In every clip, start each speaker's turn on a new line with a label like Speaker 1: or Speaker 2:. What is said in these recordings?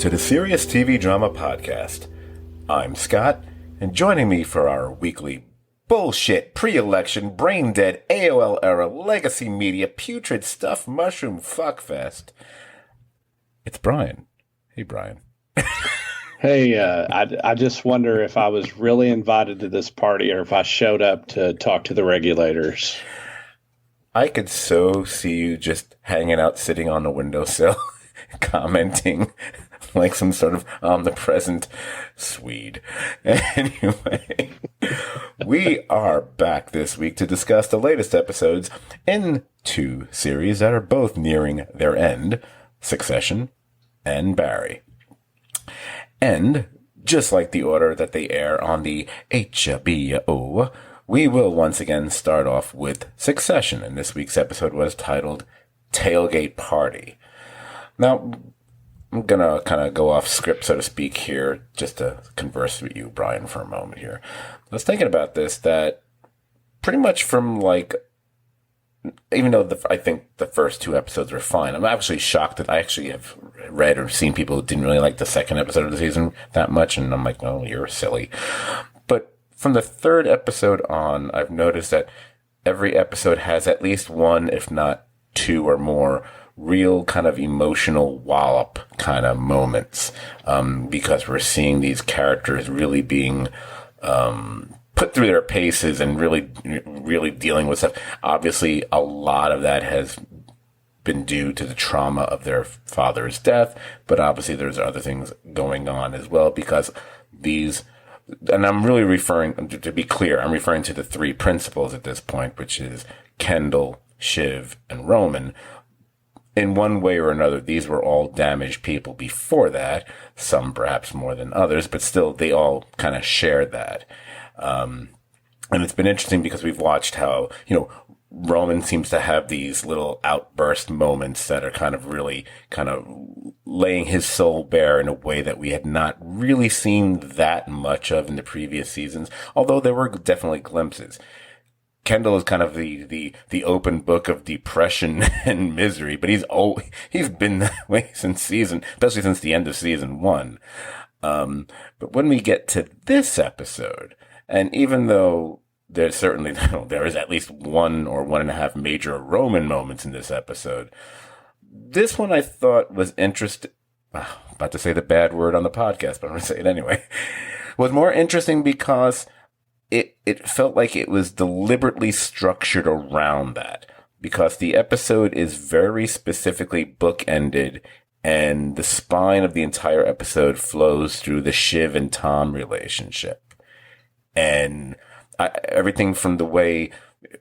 Speaker 1: to the Serious TV Drama Podcast. I'm Scott, and joining me for our weekly bullshit, pre-election, brain-dead, AOL-era, legacy media, putrid stuff, mushroom fuckfest, it's Brian. Hey, Brian.
Speaker 2: Hey, I just wonder if I was really invited to this party or if I showed up to talk to the regulators.
Speaker 1: I could so see you just hanging out, sitting on the windowsill, commenting like some sort of omnipresent Swede. Anyway, we are back this week to discuss the latest episodes in two series that are both nearing their end, Succession and Barry. And just like the order that they air on the HBO, we will once again start off with Succession, and this week's episode was titled Tailgate Party. Now, I'm going to kind of go off script, so to speak, here, just to converse with you, Brian, for a moment here. I was thinking about this, that pretty much from, like, even though I think the first two episodes were fine, I'm actually shocked that I actually have read or seen people who didn't really like the second episode of the season that much, and I'm like, oh, you're silly. But from the third episode on, I've noticed that every episode has at least one, if not two or more, real kind of emotional wallop kind of moments, because we're seeing these characters really being put through their paces and really dealing with stuff. Obviously, a lot of that has been due to the trauma of their father's death, but obviously there's other things going on as well, because these, and I'm really referring, to be clear, I'm referring to the three principals at this point, which is Kendall, Shiv, and Roman. In one way or another, these were all damaged people before that, some perhaps more than others, but still they all kind of shared that. And it's been interesting because we've watched how, Roman seems to have these little outburst moments that are kind of really kind of laying his soul bare in a way that we had not really seen that much of in the previous seasons, although there were definitely glimpses. Kendall is kind of the open book of depression and misery, but he's been that way especially since the end of season one. But when we get to this episode, and even though there is at least one or one and a half major Roman moments in this episode, this one I thought was interesting. About to say the bad word on the podcast, but I'm going to say it anyway. Was more interesting because it felt like it was deliberately structured around that, because the episode is very specifically bookended, and the spine of the entire episode flows through the Shiv and Tom relationship. And everything from the way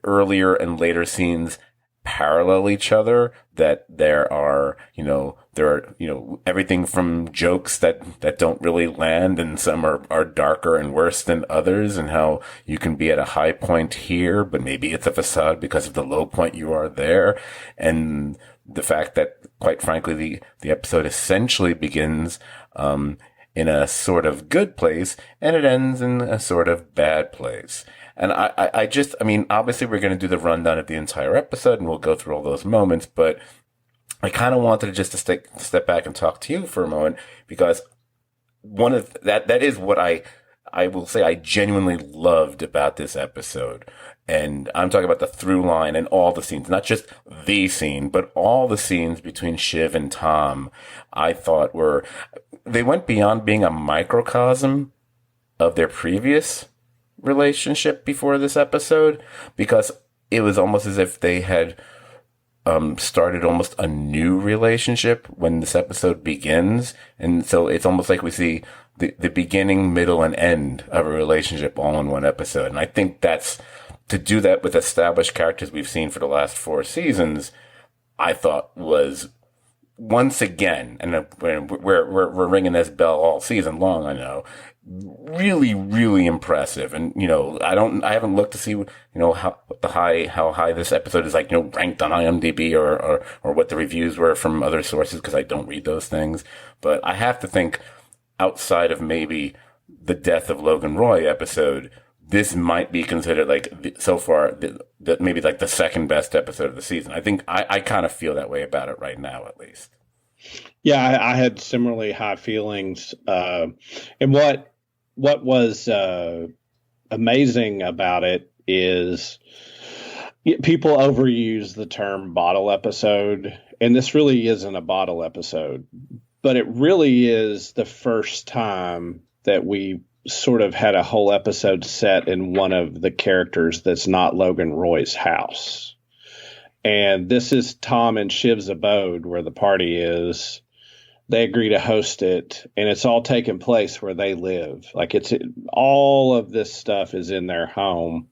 Speaker 1: earlier and later scenes parallel each other, that there are everything from jokes that don't really land, and some are darker and worse than others, and how you can be at a high point here, but maybe it's a facade because of the low point you are there. And the fact that, quite frankly, the episode essentially begins, in a sort of good place, and it ends in a sort of bad place. And I mean, obviously we're going to do the rundown of the entire episode, and we'll go through all those moments, but I kind of wanted to just to step back and talk to you for a moment, because one of that is what I will say I genuinely loved about this episode. And I'm talking about the through line and all the scenes, not just the scene, but all the scenes between Shiv and Tom, I thought they went beyond being a microcosm of their previous relationship before this episode, because it was almost as if they had started almost a new relationship when this episode begins. And so it's almost like we see the beginning, middle, and end of a relationship all in one episode. And I think to do that with established characters we've seen for the last 4 seasons, I thought was, once again, and we're ringing this bell all season long, I know, really, really impressive. And, I haven't looked to see, how high this episode is, like, ranked on IMDb or what the reviews were from other sources, because I don't read those things. But I have to think, outside of maybe the Death of Logan Roy episode, this might be considered, like, so far, maybe like the second best episode of the season. I think I kind of feel that way about it right now, at least.
Speaker 2: Yeah, I had similarly high feelings. And what was amazing about it is people overuse the term bottle episode, and this really isn't a bottle episode, but it really is the first time that we sort of had a whole episode set in one of the characters that's not Logan Roy's house. And this is Tom and Shiv's abode where the party is. They agree to host it, and it's all taking place where they live. Like it's all of this stuff is in their home,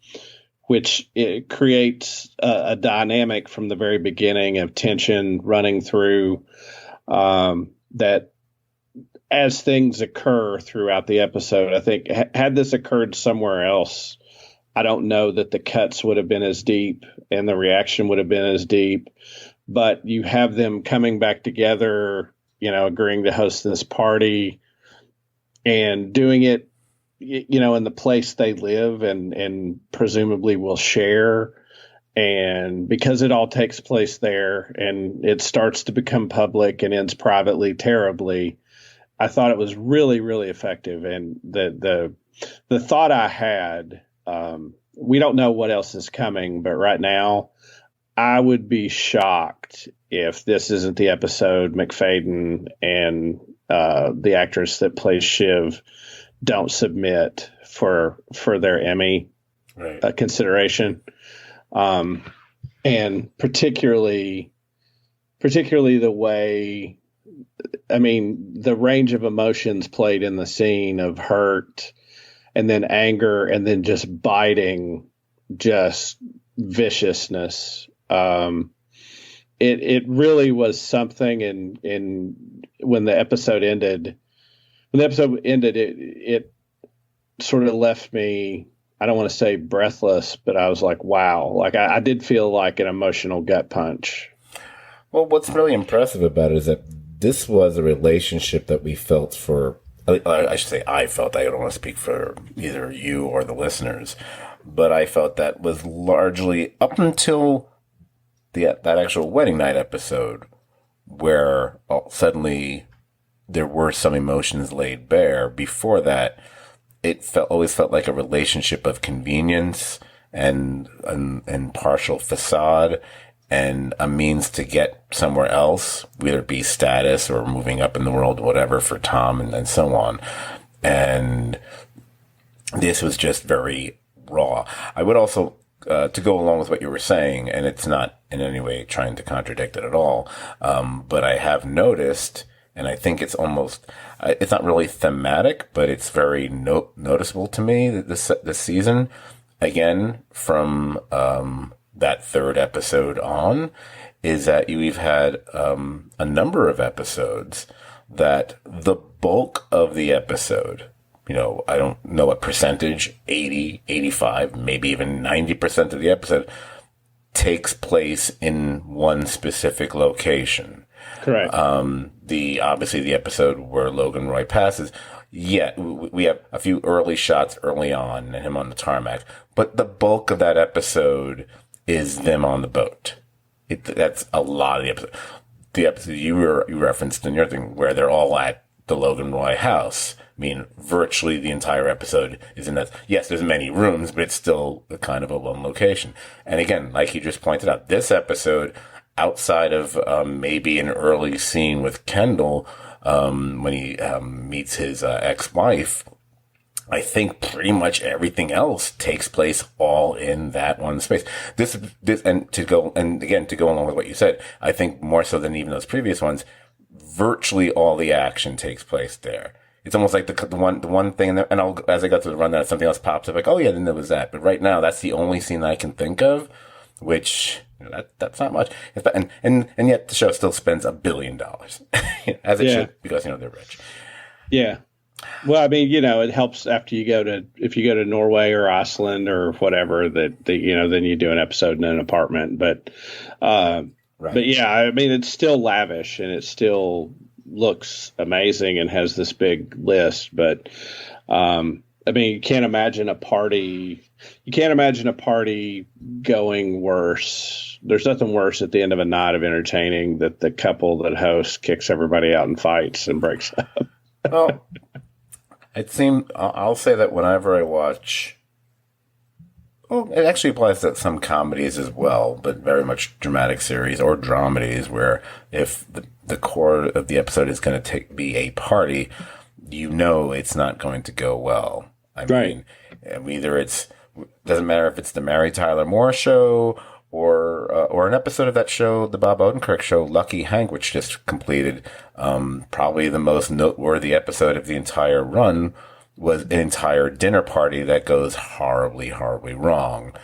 Speaker 2: which it creates a dynamic from the very beginning of tension running through that as things occur throughout the episode. I think had this occurred somewhere else, I don't know that the cuts would have been as deep and the reaction would have been as deep, but you have them coming back together, agreeing to host this party and doing it, in the place they live and presumably will share. And because it all takes place there and it starts to become public and ends privately terribly, I thought it was really, really effective. And the thought I had, we don't know what else is coming, but right now I would be shocked if this isn't the episode McFadden and the actress that plays Shiv don't submit for their Emmy consideration. And particularly the way, the range of emotions played in the scene of hurt and then anger and then just biting, just viciousness. It really was something. And when the episode ended, it sort of left me, I don't want to say breathless, but I was like, wow. Like I did feel like an emotional gut punch.
Speaker 1: Well, what's really impressive about it is that this was a relationship that we felt for, I should say I felt, I don't want to speak for either you or the listeners, but I felt that was largely up until that actual wedding night episode where suddenly there were some emotions laid bare. Before that, it always felt like a relationship of convenience and partial facade and a means to get somewhere else, whether it be status or moving up in the world, whatever, for Tom and so on. And this was just very raw. I would also, to go along with what you were saying, and it's not in any way trying to contradict it at all, but I have noticed, and I think it's almost, it's not really thematic, but it's very noticeable to me that this season, again, from that third episode on, is that we've had a number of episodes that the bulk of the episode, I don't know what percentage, 80, 85, maybe even 90% of the episode takes place in one specific location.
Speaker 2: Correct.
Speaker 1: Obviously the episode where Logan Roy passes, we have a few early shots early on and him on the tarmac, but the bulk of that episode is them on the boat. That's a lot of the episode. The episode you referenced in your thing where they're all at the Logan Roy house. Virtually the entire episode is in that. Yes, there's many rooms, but it's still a kind of a lone location. And again, like you just pointed out, this episode, outside of maybe an early scene with Kendall when he meets his ex-wife, I think pretty much everything else takes place all in that one space. This and to go along with what you said, I think more so than even those previous ones, virtually all the action takes place there. It's almost like the one thing, and as I go through the rundown, something else pops up, like, oh yeah, then there was that. But right now, that's the only scene that I can think of, which that's not much. And yet the show still spends $1 billion, as it should, because they're rich.
Speaker 2: Yeah. Well, it helps after if you go to Norway or Iceland or whatever, that then you do an episode in an apartment. But,
Speaker 1: right.
Speaker 2: But yeah, it's still lavish and it still looks amazing and has this big list. But, I mean, you can't imagine a party. You can't imagine a party going worse. There's nothing worse at the end of a night of entertaining that the couple that hosts kicks everybody out and fights and breaks up.
Speaker 1: Well, I'll say that whenever I watch, well, it actually applies to some comedies as well, but very much dramatic series or dramedies where if the core of the episode is going to be a party, you know it's not going to go well. I mean, either doesn't matter if it's the Mary Tyler Moore Show or an episode of that show, the Bob Odenkirk show, Lucky Hank, which just completed. Probably the most noteworthy episode of the entire run was an entire dinner party that goes horribly, horribly wrong.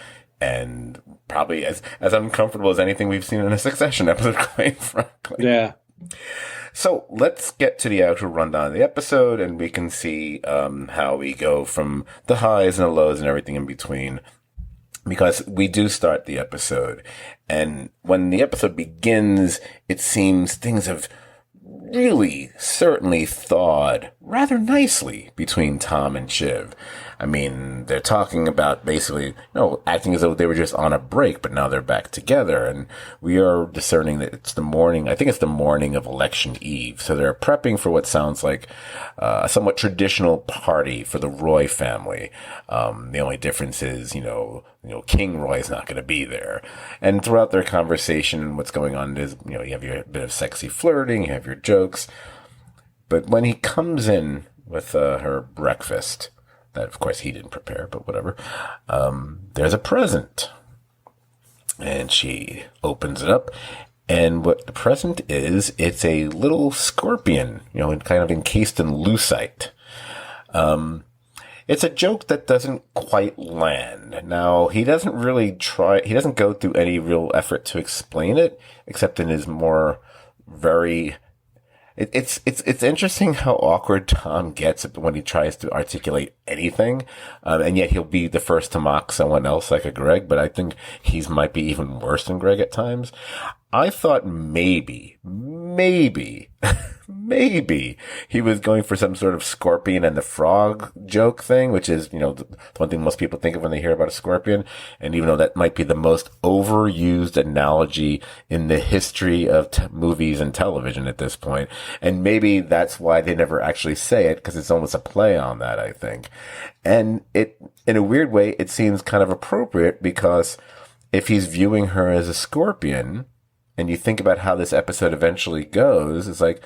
Speaker 1: And probably as uncomfortable as anything we've seen in a Succession episode, quite frankly.
Speaker 2: Yeah.
Speaker 1: So let's get to the actual rundown of the episode, and we can see how we go from the highs and the lows and everything in between. Because we do start the episode, and when the episode begins, it seems things have really certainly thawed rather nicely between Tom and Shiv. I mean, they're talking about basically, acting as though they were just on a break, but now they're back together. And we are discerning that it's the morning, I think it's the morning of election eve. So they're prepping for what sounds like a somewhat traditional party for the Roy family. The only difference is, King Roy's not going to be there. And throughout their conversation, what's going on is, you have your bit of sexy flirting, you have your jokes. But when he comes in with her breakfast, that, of course, he didn't prepare, but whatever. There's a present. And she opens it up. And what the present is, it's a little scorpion, kind of encased in lucite. It's a joke that doesn't quite land. Now, he doesn't go through any real effort to explain it, except in his more very... It's interesting how awkward Tom gets when he tries to articulate anything, and yet he'll be the first to mock someone else like a Greg, but I think he might be even worse than Greg at times. I thought maybe he was going for some sort of scorpion and the frog joke thing, which is, the one thing most people think of when they hear about a scorpion. And even though that might be the most overused analogy in the history of movies and television at this point, and maybe that's why they never actually say it, because it's almost a play on that, I think. And in a weird way, it seems kind of appropriate, because if he's viewing her as a scorpion, and you think about how this episode eventually goes, it's like,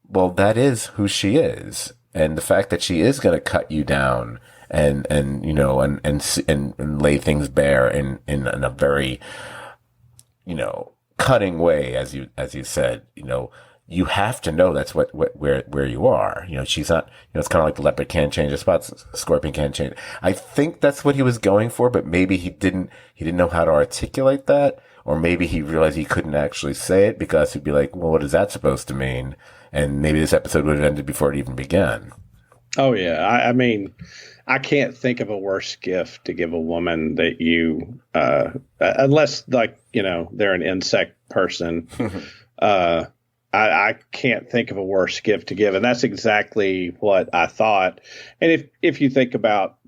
Speaker 1: well, that is who she is. And the fact that she is going to cut you down and lay things bare in a very, cutting way, as you said, you have to know that's where you are. She's not, it's kind of like the leopard can't change its spots, scorpion can't change. I think that's what he was going for, but maybe he didn't know how to articulate that. Or maybe he realized he couldn't actually say it, because he'd be like, well, what is that supposed to mean? And maybe this episode would have ended before it even began. Oh,
Speaker 2: yeah. I mean, I can't think of a worse gift to give a woman that you, unless, they're an insect person. I can't think of a worse gift to give. And that's exactly what I thought. And if you think about,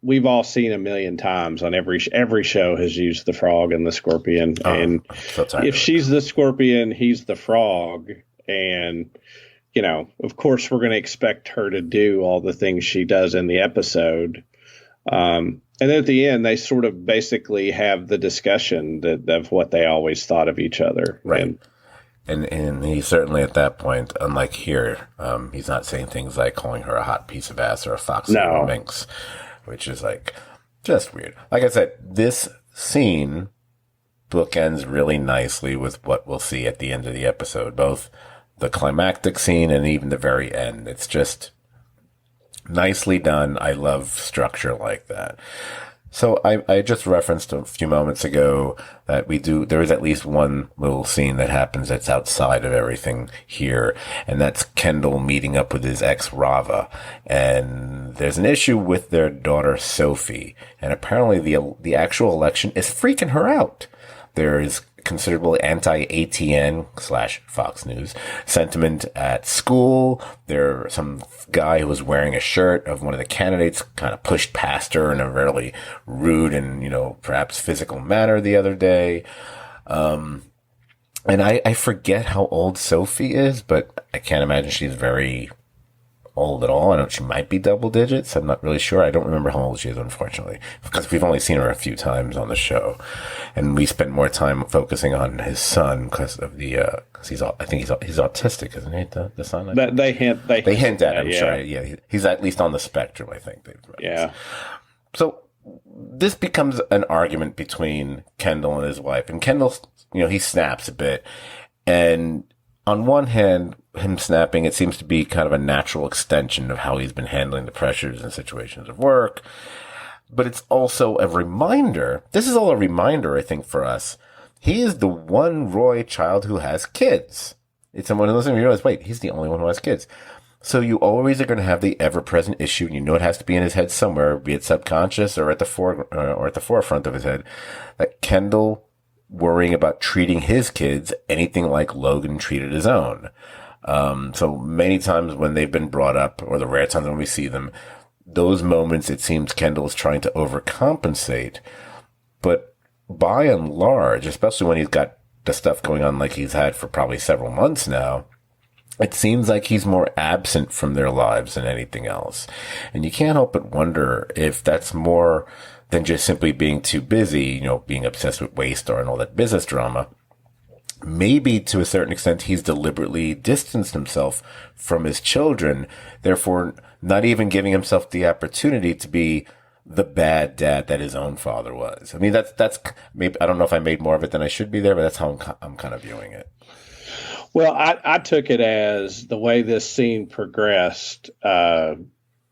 Speaker 2: we've all seen a million times on every show has used the frog and the scorpion. And if she's the scorpion, he's the frog. And, of course, we're going to expect her to do all the things she does in the episode. And then at the end, they sort of basically have the discussion of what they always thought of each other.
Speaker 1: Right. And he's certainly at that point, unlike here, he's not saying things like calling her a hot piece of ass or a foxy little minx, which is just weird. Like I said, this scene bookends really nicely with what we'll see at the end of the episode, both the climactic scene and even the very end. It's just nicely done. I love structure like that. So I just referenced a few moments ago that there is at least one little scene that happens that's outside of everything here, and that's Kendall meeting up with his ex Rava, and there's an issue with their daughter Sophie, and apparently the actual election is freaking her out. There's considerable anti-ATN / Fox News sentiment at school. Some guy who was wearing a shirt of one of the candidates kind of pushed past her in a really rude and, perhaps physical manner the other day. And I forget how old Sophie is, but I can't imagine she's very old at all. I know she might be double digits. I'm not really sure. I don't remember how old she is, unfortunately, because we've only seen her a few times on the show, and we spent more time focusing on his son because of because I think he's autistic, isn't he? The son.
Speaker 2: They hint
Speaker 1: at him. Yeah. Sure. Yeah, he's at least on the spectrum. I think they've.
Speaker 2: Yeah.
Speaker 1: So this becomes an argument between Kendall and his wife, and Kendall, he snaps a bit, and on one hand, him snapping, it seems to be kind of a natural extension of how he's been handling the pressures and situations of work. But it's also a reminder. This is all a reminder, I think, for us. He is the one Roy child who has kids. It's someone who listening, you realize, wait, he's the only one who has kids. So you always are going to have the ever-present issue, and it has to be in his head somewhere, be it subconscious or at the forefront of his head, that Kendall worrying about treating his kids anything like Logan treated his own. So many times when they've been brought up, or the rare times when we see them, those moments, it seems Kendall is trying to overcompensate. But by and large, especially when he's got the stuff going on like he's had for probably several months now, it seems like he's more absent from their lives than anything else. And you can't help but wonder if that's more than just simply being too busy, being obsessed with Waystar and all that business drama. Maybe to a certain extent, he's deliberately distanced himself from his children, therefore not even giving himself the opportunity to be the bad dad that his own father was. I mean, that's maybe, I don't know if I made more of it than I should be there, but that's how I'm kind of viewing it.
Speaker 2: Well, I took it as the way this scene progressed. I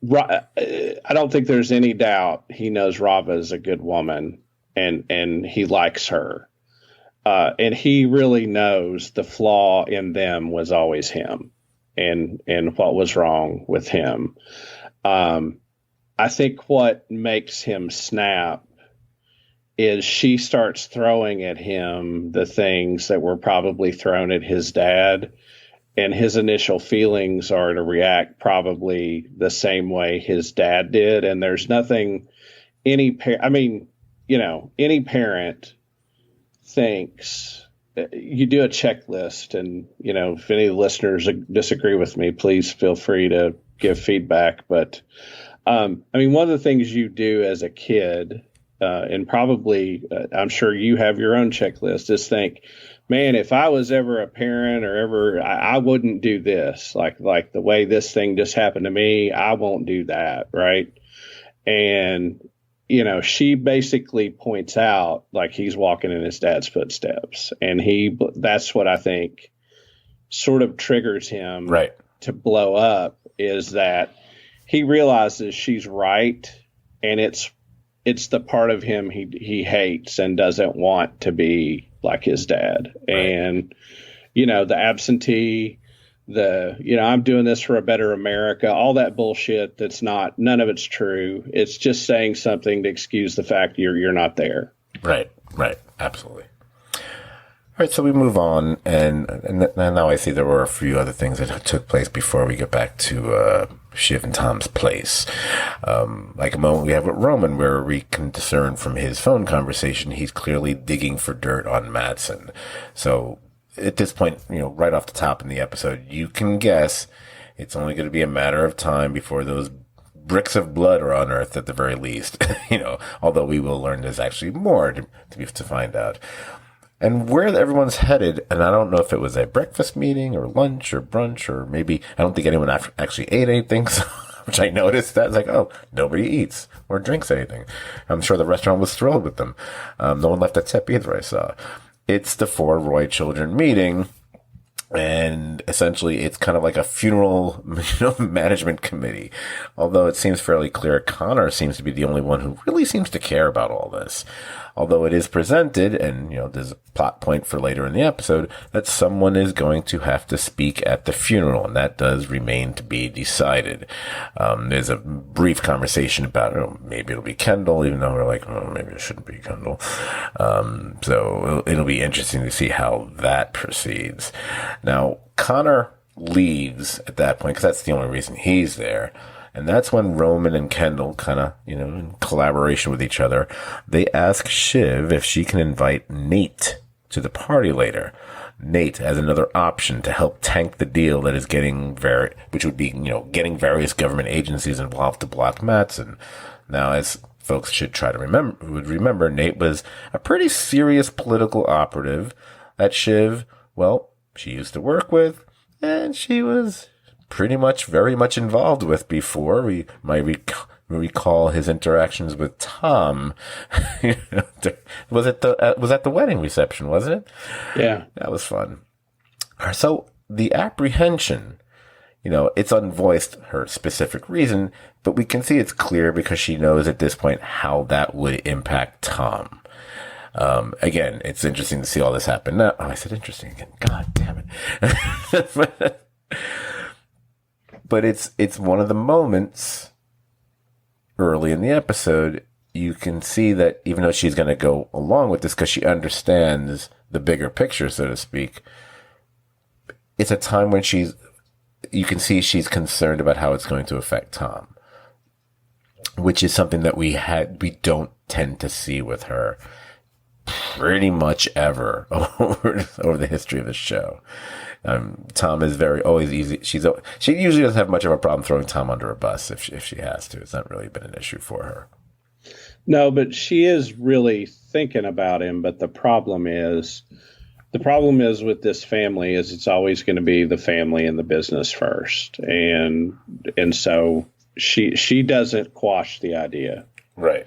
Speaker 2: don't think there's any doubt he knows Rava is a good woman and he likes her. And he really knows the flaw in them was always him and what was wrong with him. I think what makes him snap is she starts throwing at him the things that were probably thrown at his dad. And his initial feelings are to react probably the same way his dad did. And there's nothing any parent thinks. You do a checklist, and if any listeners disagree with me, please feel free to give feedback. But one of the things you do as a kid, and probably I'm sure you have your own checklist, is think, man, if I was ever a parent or ever, I wouldn't do this. Like the way this thing just happened to me, I won't do that, right? And she basically points out like he's walking in his dad's footsteps, and that's what I think sort of triggers him
Speaker 1: right
Speaker 2: to blow up, is that he realizes she's right, and it's the part of him he hates and doesn't want to be like his dad. Right. And the absentee, I'm doing this for a better America, all that bullshit none of it's true. It's just saying something to excuse the fact you're not there.
Speaker 1: Right, absolutely. All right, so we move on, and now I see there were a few other things that took place before we get back to Shiv and Tom's place. Like a moment we have with Roman, where we can discern from his phone conversation, he's clearly digging for dirt on Madsen. So at this point, right off the top in the episode, you can guess it's only going to be a matter of time before those bricks of blood are unearthed at the very least. Although we will learn there's actually more to find out. And where everyone's headed, and I don't know if it was a breakfast meeting or lunch or brunch, or maybe, I don't think anyone actually ate anything, so, which I noticed that. It's like, oh, nobody eats or drinks anything. I'm sure the restaurant was thrilled with them. No one left a tip either, I saw. It's the 4 Roy children meeting, And essentially, it's kind of like a funeral, management committee. Although it seems fairly clear, Connor seems to be the only one who really seems to care about all this. Although it is presented, and, there's a plot point for later in the episode, that someone is going to have to speak at the funeral, and that does remain to be decided. There's a brief conversation about, maybe it'll be Kendall, even though we're like, maybe it shouldn't be Kendall. So it'll be interesting to see how that proceeds. Now, Connor leaves at that point, because that's the only reason he's there. And that's when Roman and Kendall kind of, in collaboration with each other, they ask Shiv if she can invite Nate to the party later. Nate as another option to help tank the deal that is which would be, getting various government agencies involved to block Matsson. Now, as folks should try to remember, Nate was a pretty serious political operative that Shiv, she used to work with, and she was very much involved with before. We might recall his interactions with Tom. Was at the wedding reception, wasn't it?
Speaker 2: Yeah.
Speaker 1: That was fun. So the apprehension, it's unvoiced her specific reason, but we can see it's clear because she knows at this point how that would impact Tom. Again, it's interesting to see all this happen. Now, I said interesting again. God damn it. But it's one of the moments early in the episode, you can see that even though she's going to go along with this because she understands the bigger picture, so to speak, it's a time when you can see she's concerned about how it's going to affect Tom, which is something that we don't tend to see with her pretty much ever over the history of the show. Tom is always easy. She usually doesn't have much of a problem throwing Tom under a bus if she has to. It's not really been an issue for her.
Speaker 2: No, but she is really thinking about him. But the problem is with this family is it's always going to be the family and the business first, and so she doesn't quash the idea.
Speaker 1: Right.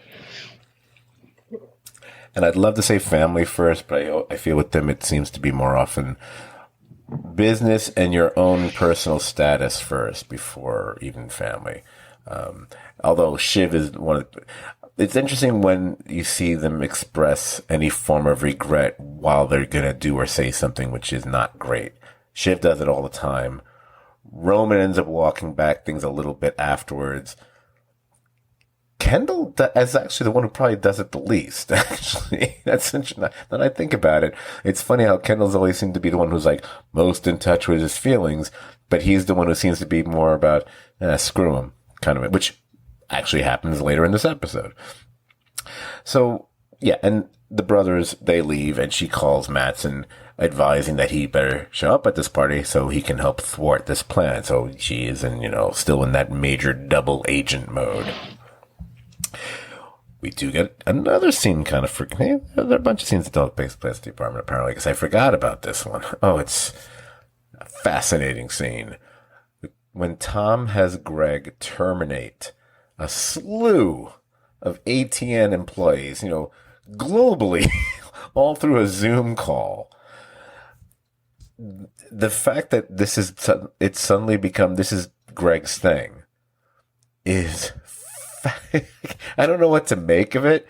Speaker 1: And I'd love to say family first, but I feel with them it seems to be more often business and your own personal status first before even family. Although Shiv is it's interesting when you see them express any form of regret while they're going to do or say something which is not great. Shiv does it all the time. Roman ends up walking back things a little bit afterwards. Kendall is actually the one who probably does it the least, actually. That's interesting. Now that I think about it, it's funny how Kendall's always seemed to be the one who's like most in touch with his feelings, but he's the one who seems to be more about, screw him, kind of, which actually happens later in this episode. So, yeah, and the brothers, they leave, and she calls Matsson, advising that he better show up at this party so he can help thwart this plan. So she is still in that major double agent mode. We do get another scene kind of there are a bunch of scenes that don't take place at the apartment, apparently, because I forgot about this one. Oh, it's a fascinating scene. When Tom has Greg terminate a slew of ATN employees, globally, all through a Zoom call. The fact that it's suddenly become, this is Greg's thing is I don't know what to make of it,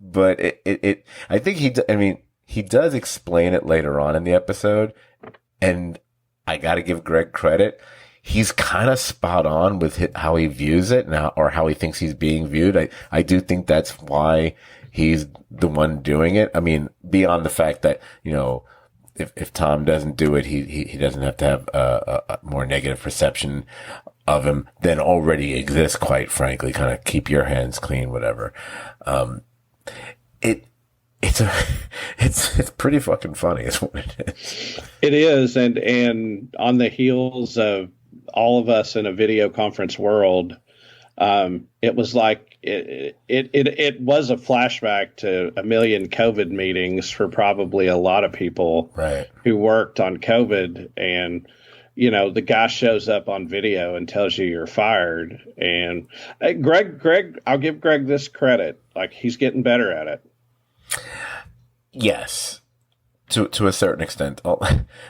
Speaker 1: but I think he does explain it later on in the episode, and I got to give Greg credit. He's kind of spot on with how he views it now, or how he thinks he's being viewed. I do think that's why he's the one doing it. I mean, beyond the fact that, if Tom doesn't do it, he doesn't have to have a more negative perception of him than already exists, quite frankly. Kind of keep your hands clean, whatever. It's pretty fucking funny is what it is.
Speaker 2: It is, and on the heels of all of us in a video conference world, it was like it was a flashback to a million COVID meetings for probably a lot of people,
Speaker 1: right,
Speaker 2: who worked on COVID. And the guy shows up on video and tells you you're fired. And Greg, I'll give Greg this credit, like, he's getting better at it.
Speaker 1: Yes. to a certain extent.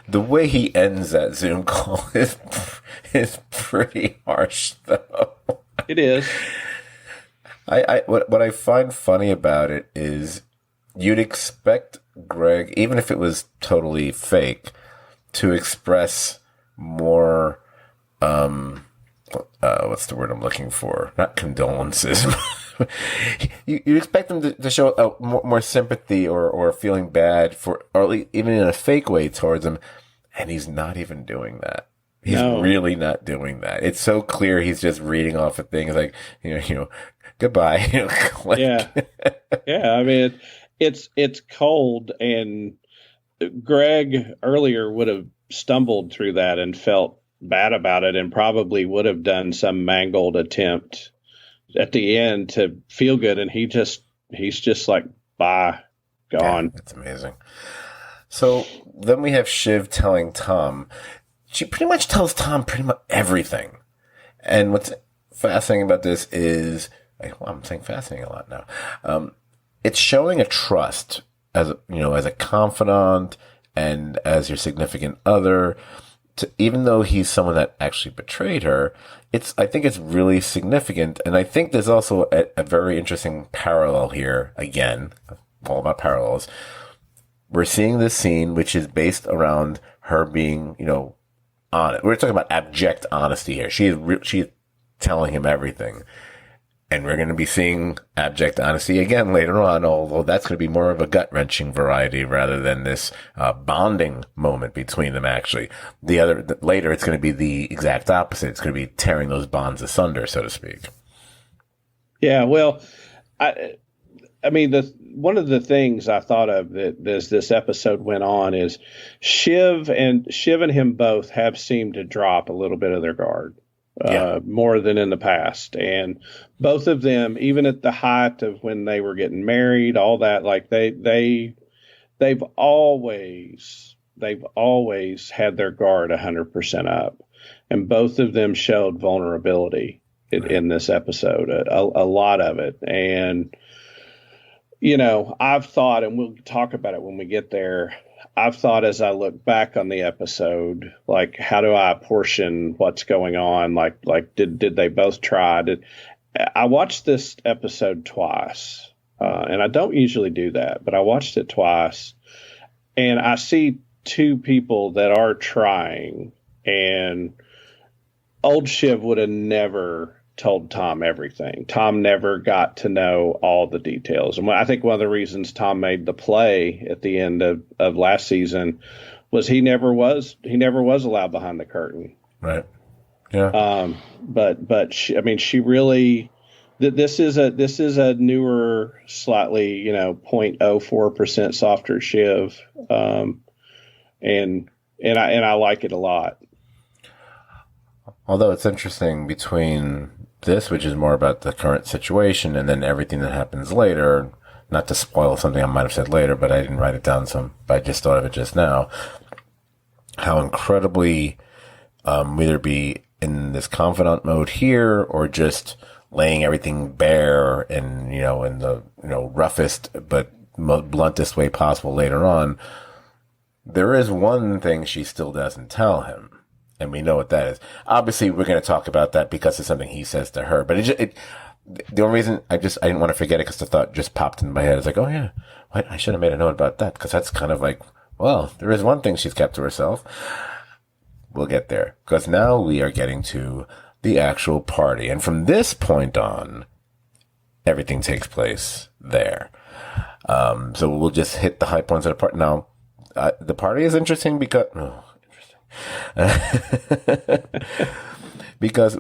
Speaker 1: The way he ends that Zoom call is pretty harsh, though.
Speaker 2: It is.
Speaker 1: What I find funny about it is you'd expect Greg, even if it was totally fake, to express more. What's the word I'm looking for? Not condolences. you expect them to show more sympathy or feeling bad for, or at least even in a fake way towards him, and he's not even doing that. He's really not doing that. It's so clear he's just reading off of things like, goodbye.
Speaker 2: Yeah. Yeah. I mean, it's cold, and Greg earlier would have stumbled through that and felt bad about it, and probably would have done some mangled attempt at the end to feel good. And he's just like, bye, gone.
Speaker 1: Yeah, that's amazing. So then we have Shiv telling Tom. She pretty much tells Tom pretty much everything. And what's fascinating about this is, I'm saying fascinating a lot now. It's showing a trust as a confidant and as your significant other. Even though he's someone that actually betrayed her, I think it's really significant. And I think there's also a very interesting parallel here. Again, all about parallels. We're seeing this scene, which is based around her being, honest. We're talking about abject honesty here. She's telling him everything. And we're going to be seeing abject honesty again later on, although that's going to be more of a gut-wrenching variety rather than this bonding moment between them, actually. Later, it's going to be the exact opposite. It's going to be tearing those bonds asunder, so to speak. Yeah,
Speaker 2: well, I mean, one of the things I thought of that as this episode went on is Shiv and him both have seemed to drop a little bit of their guard. More than in the past. And both of them, even at the height of when they were getting married, all that, like they've always had their guard 100% up. And both of them showed vulnerability in this episode, a lot of it. And, I've thought, and we'll talk about it when we get there, I've thought as I look back on the episode, like, how do I apportion what's going on? Like, did they both try? I watched this episode twice, and I don't usually do that, but I watched it twice, and I see two people that are trying, and old Shiv would have never told Tom everything. Tom never got to know all the details. And I think one of the reasons Tom made the play at the end of last season was he never was allowed behind the curtain.
Speaker 1: Right. Yeah.
Speaker 2: But she really, this is a newer, slightly, 0.04% softer Shiv. And I like it a lot.
Speaker 1: Although it's interesting between this, which is more about the current situation, and then everything that happens later, not to spoil something I might have said later, but I didn't write it down, but I just thought of it just now, how incredibly either be in this confidant mode here or just laying everything bare and, in the, roughest but bluntest way possible later on. There is one thing she still doesn't tell him. And we know what that is. Obviously, we're going to talk about that because it's something he says to her. But the only reason I didn't want to forget it because the thought just popped in my head. It's like, oh yeah, I should have made a note about that because that's kind of like, well, there is one thing she's kept to herself. We'll get there because now we are getting to the actual party. And from this point on, everything takes place there. So we'll just hit the high points of the party. Now, the party is interesting because... because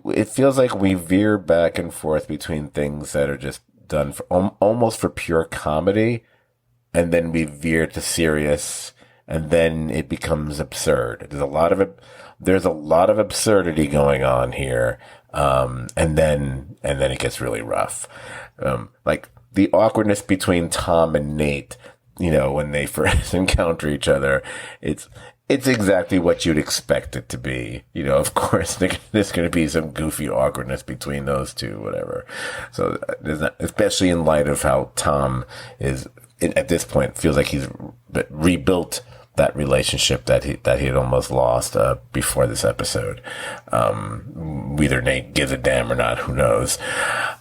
Speaker 1: it feels like we veer back and forth between things that are just done for almost for pure comedy, and then we veer to serious, and then it becomes absurd. There's a lot of absurdity going on here, and then it gets really rough. Like the awkwardness between Tom and Nate, when they first encounter each other, it's exactly what you'd expect it to be. Of course, there's going to be some goofy awkwardness between those two, whatever. So there's not, especially in light of how Tom is at this point, feels like he's rebuilt that relationship that he had almost lost before this episode. Whether Nate gives a damn or not, who knows?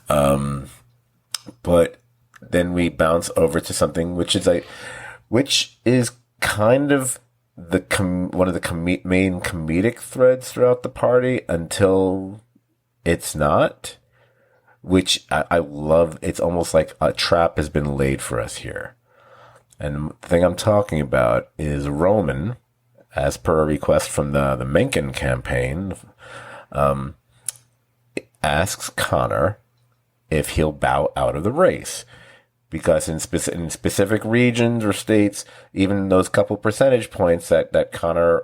Speaker 1: But then we bounce over to something which is kind of one of the main comedic threads throughout the party until it's not. Which I love. It's almost like a trap has been laid for us here. And the thing I'm talking about is Roman, as per a request from the Mencken campaign, asks Connor if he'll bow out of the race. Because in specific regions or states, even those couple percentage points that Connor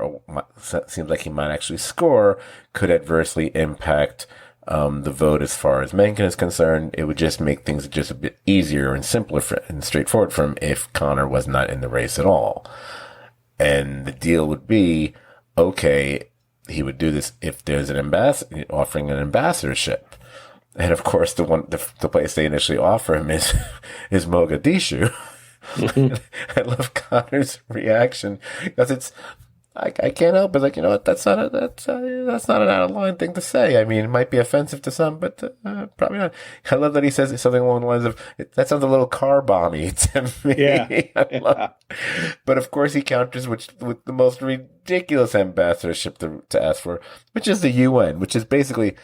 Speaker 1: seems like he might actually score could adversely impact the vote as far as Mencken is concerned. It would just make things just a bit easier and simpler and straightforward for him if Connor was not in the race at all. And the deal would be, okay, he would do this if there's an offering an ambassadorship. And of course, the place they initially offer him is Mogadishu. I love Connor's reaction because I can't help it. Like, you know what? That's not an out of line thing to say. I mean, it might be offensive to some, but probably not. I love that he says something along the lines of, "That sounds a little car bomby to me."
Speaker 2: Yeah.
Speaker 1: But of course, he counters with the most ridiculous ambassadorship to ask for, which is the UN, which is basically,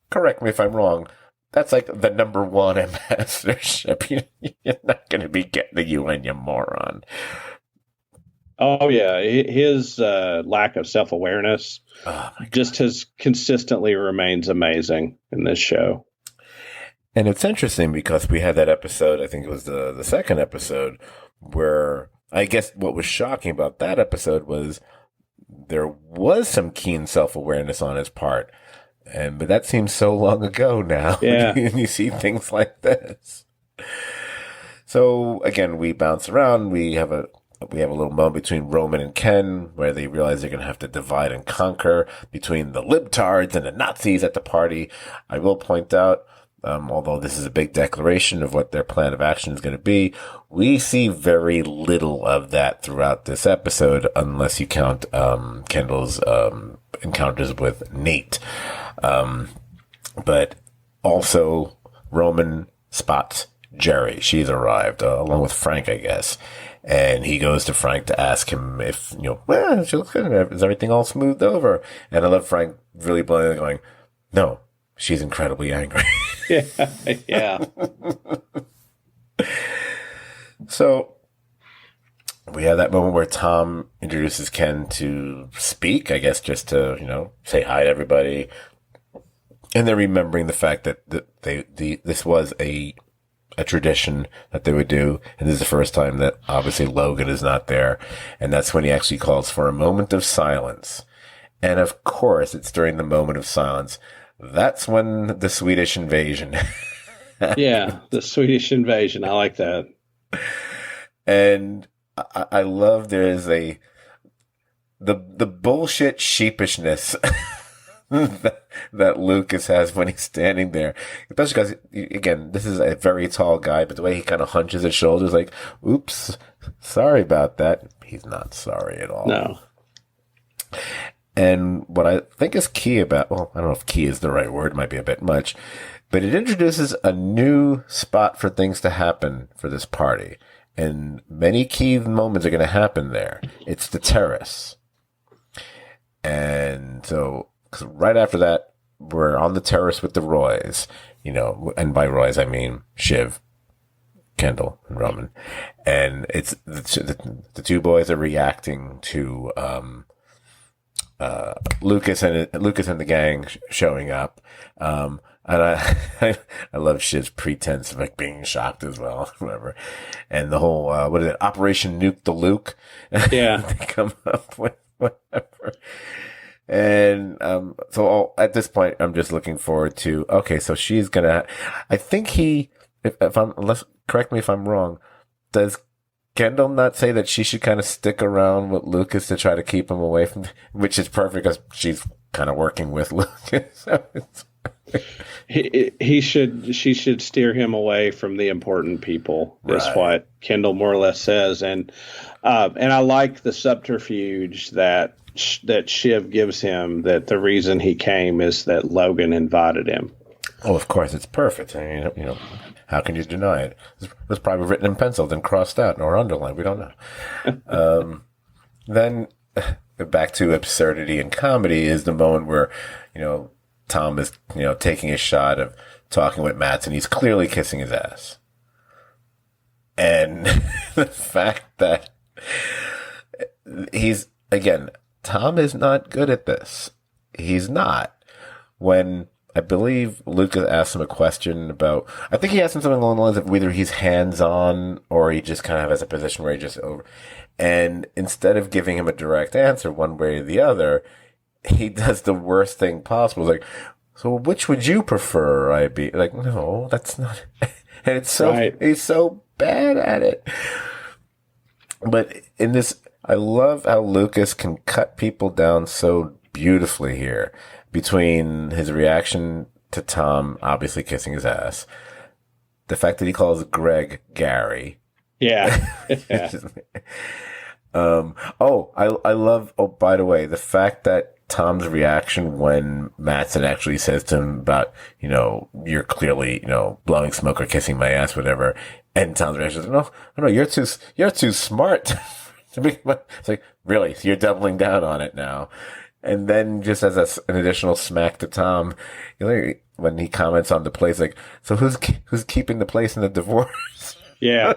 Speaker 1: correct me if I'm wrong, that's like the number one ambassadorship. You're not going to be getting the UN, you moron.
Speaker 2: Oh, yeah. His lack of self-awareness just has consistently remains amazing in this show.
Speaker 1: And it's interesting because we had that episode, I think it was the second episode, where I guess what was shocking about that episode was there was some keen self-awareness on his part. But that seems so long ago now.
Speaker 2: Yeah.
Speaker 1: And you see things like this. So again, we bounce around. We have a little moment between Roman and Ken where they realize they're going to have to divide and conquer between the libtards and the Nazis at the party. I will point out, although this is a big declaration of what their plan of action is going to be, we see very little of that throughout this episode, unless you count Kendall's encounters with Nate. But also Roman spots Jerry. She's arrived, along with Frank, I guess. And he goes to Frank to ask him if, well, she looks good. Is everything all smoothed over? And I love Frank really bluntly going, no, she's incredibly angry.
Speaker 2: Yeah.
Speaker 1: So we have that moment where Tom introduces Ken to speak, I guess, just to, say hi to everybody. And they're remembering the fact that this was a tradition that they would do. And this is the first time that obviously Logan is not there. And that's when he actually calls for a moment of silence. And of course, it's during the moment of silence. That's when the Swedish invasion.
Speaker 2: Yeah, the Swedish invasion. I like that.
Speaker 1: And I love there's the bullshit sheepishness that Lucas has when he's standing there. Especially because, again, this is a very tall guy, but the way he kind of hunches his shoulders like, oops, sorry about that. He's not sorry at all.
Speaker 2: No.
Speaker 1: And what I think is key about, well, I don't know if key is the right word, might be a bit much, but it introduces a new spot for things to happen for this party. And many key moments are going to happen there. It's the terrace. And so, 'cause right after that, we're on the terrace with the Roys, and by Roys, I mean Shiv, Kendall, and Roman. And it's the two boys are reacting to, Lucas and the gang showing up. And I love Shiv's pretense of like being shocked as well, whatever. And the whole, what is it? Operation Nuke the Luke.
Speaker 2: Yeah.
Speaker 1: They come up with whatever. And, so at this point, I'm just looking forward to, okay, so she's I think correct me if I'm wrong, does Kendall not say that she should kind of stick around with Lucas to try to keep him away from, which is perfect because she's kind of working with Lucas. So
Speaker 2: She should steer him away from the important people. Is
Speaker 1: Right.
Speaker 2: what Kendall more or less says, and I like the subterfuge that Shiv gives him. That the reason he came is that Logan invited him.
Speaker 1: Oh, of course, it's perfect. I mean, how can you deny it? It was probably written in pencil, then crossed out or underlined. We don't know. Then back to absurdity and comedy is the moment where, Tom is, taking a shot of talking with Matt, and he's clearly kissing his ass. And the fact that Tom is not good at this. He's not. When I believe Lucas asked him a question about, I think he asked him something along the lines of whether he's hands-on or he just kind of has a position where he just over. And instead of giving him a direct answer one way or the other, he does the worst thing possible. It's like, so which would you prefer? I be like, no, that's not. And it's so, right. He's so bad at it. But in this, I love how Lucas can cut people down so beautifully here between his reaction to Tom obviously kissing his ass, the fact that he calls Greg Gary.
Speaker 2: Yeah. Yeah.
Speaker 1: I love, by the way, the fact that Tom's reaction when Mattson actually says to him about, you're clearly, blowing smoke or kissing my ass, whatever. And Tom's reaction is, no, you're too smart. It's like, really? So you're doubling down on it now. And then just as an additional smack to Tom, when he comments on the place, like, so who's keeping the place in the divorce?
Speaker 2: Yeah.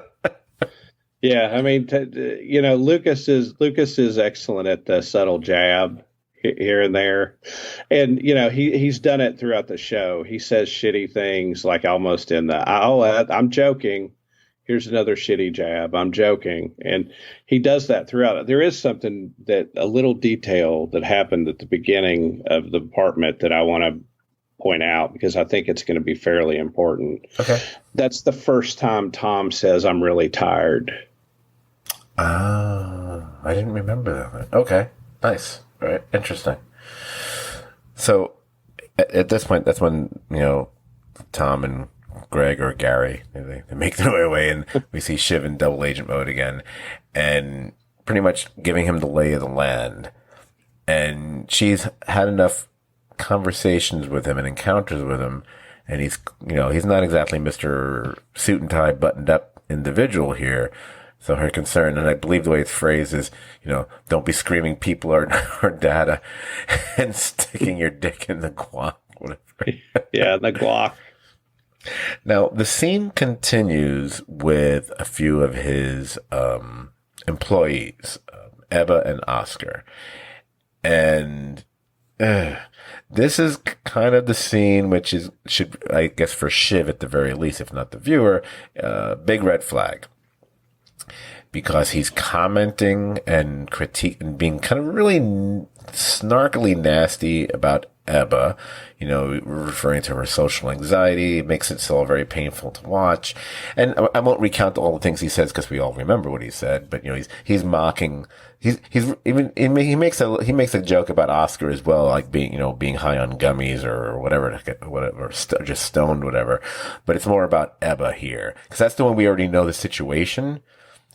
Speaker 2: Yeah. I mean, Lucas is excellent at the subtle jab here and there. And, he's done it throughout the show. He says shitty things like almost in the, I'm joking. Here's another shitty jab. I'm joking. And he does that throughout it. There is something a little detail that happened at the beginning of the apartment that I want to point out because I think it's going to be fairly important.
Speaker 1: Okay.
Speaker 2: That's the first time Tom says, I'm really tired.
Speaker 1: I didn't remember that. Okay. Nice. All right. Interesting. So at this point, that's when, Tom and Greg or Gary, they make their way and we see Shiv in double agent mode again and pretty much giving him the lay of the land. And she's had enough conversations with him and encounters with him. And he's not exactly Mr. suit and tie buttoned up individual here. So her concern, and I believe the way it's phrased is, don't be screaming people or data and sticking your dick in the guac, whatever.
Speaker 2: Yeah, the guac.
Speaker 1: Now, the scene continues with a few of his employees, Ebba and Oscar. And this is kind of the scene which should, I guess, for Shiv at the very least, if not the viewer, big red flag. Because he's commenting and critiquing, being kind of really snarkily nasty about Ebba, referring to her social anxiety. It makes it so very painful to watch. And I won't recount all the things he says because we all remember what he said, but he's mocking, he makes a joke about Oscar as well, like being high on gummies or whatever, just stoned, whatever. But it's more about Ebba here because that's the one we already know the situation.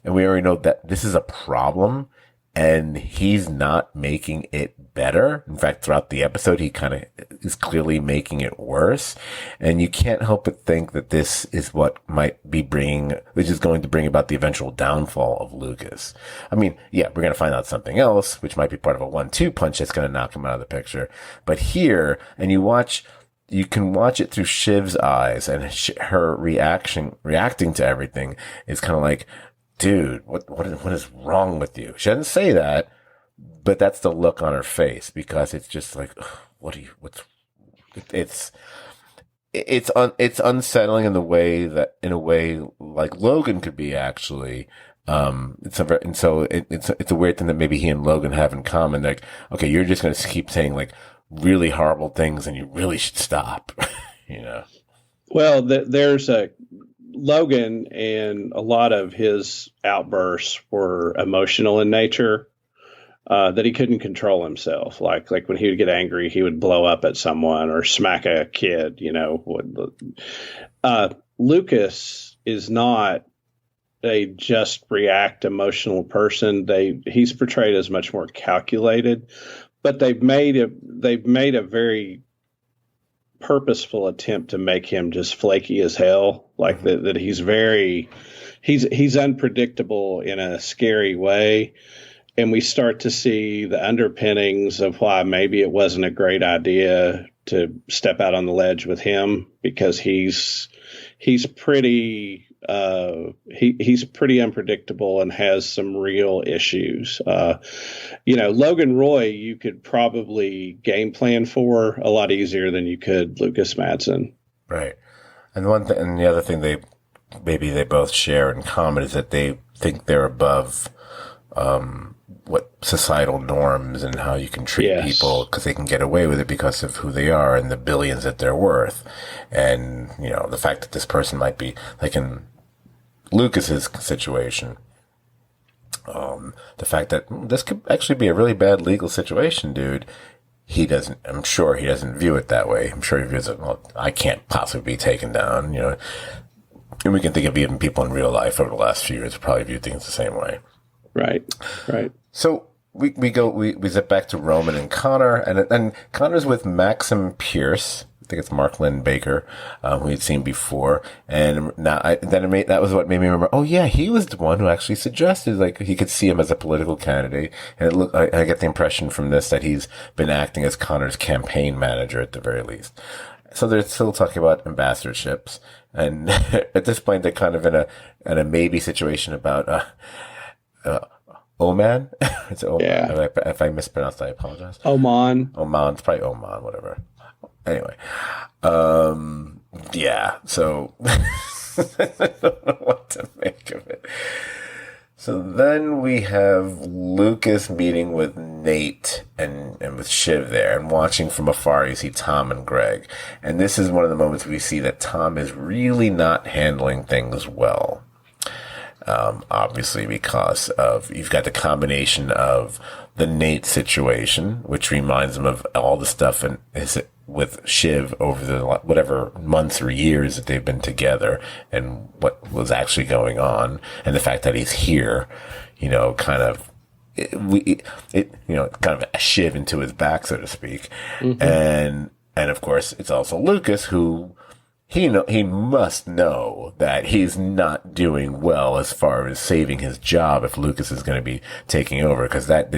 Speaker 1: And we already know that this is a problem and he's not making it better. In fact, throughout the episode, he kind of is clearly making it worse. And you can't help but think that this is what which is going to bring about the eventual downfall of Lucas. I mean, yeah, we're going to find out something else, which might be part of a 1-2 punch that's going to knock him out of the picture. But here, and you can watch it through Shiv's eyes and her reacting to everything is kind of like, dude, what is wrong with you? She doesn't say that, but that's the look on her face because it's just like, it's unsettling in a way like Logan could be actually. It's a weird thing that maybe he and Logan have in common. Like, okay, you're just going to keep saying like really horrible things and you really should stop,
Speaker 2: Well, there's Logan and a lot of his outbursts were emotional in nature. that he couldn't control himself. Like when he would get angry, he would blow up at someone or smack a kid. Lucas is not a just react emotional person. He's portrayed as much more calculated, but they've made a very purposeful attempt to make him just flaky as hell. Like that he's unpredictable in a scary way. And we start to see the underpinnings of why maybe it wasn't a great idea to step out on the ledge with him, because he's pretty he's pretty unpredictable and has some real issues. Logan Roy, you could probably game plan for a lot easier than you could Lucas Madsen.
Speaker 1: Right. And the other thing they both share in common is that they think they're above what societal norms and how you can treat people, because they can get away with it because of who they are and the billions that they're worth. And, the fact that this person might be, like in Lucas's situation, the fact that this could actually be a really bad legal situation, dude. I'm sure he doesn't view it that way. I'm sure he views it, well, I can't possibly be taken down, and we can think of even people in real life over the last few years who probably view things the same way.
Speaker 2: Right.
Speaker 1: So we zip back to Roman and Connor, and Connor's with Maxim Pierce. I think it's Mark Lynn Baker, who we'd seen before. And that was what made me remember, oh yeah, he was the one who actually suggested, like, he could see him as a political candidate. And I get the impression from this that he's been acting as Connor's campaign manager at the very least. So they're still talking about ambassadorships. And at this point, they're kind of in a maybe situation about, Oman? It's Oman. Yeah. If I mispronounced, I apologize.
Speaker 2: Oman.
Speaker 1: It's probably Oman, whatever. Anyway. Yeah. So I don't know what to make of it. So then we have Lucas meeting with Nate and with Shiv there, and watching from afar, you see Tom and Greg. And this is one of the moments we see that Tom is really not handling things well. Obviously because you've got the combination of the Nate situation, which reminds him of all the stuff with Shiv over the whatever months or years that they've been together, and what was actually going on, and the fact that he's here, kind of a shiv into his back, so to speak. Mm-hmm. And of course it's also Lucas, who he must know that he's not doing well as far as saving his job if Lucas is going to be taking over, because that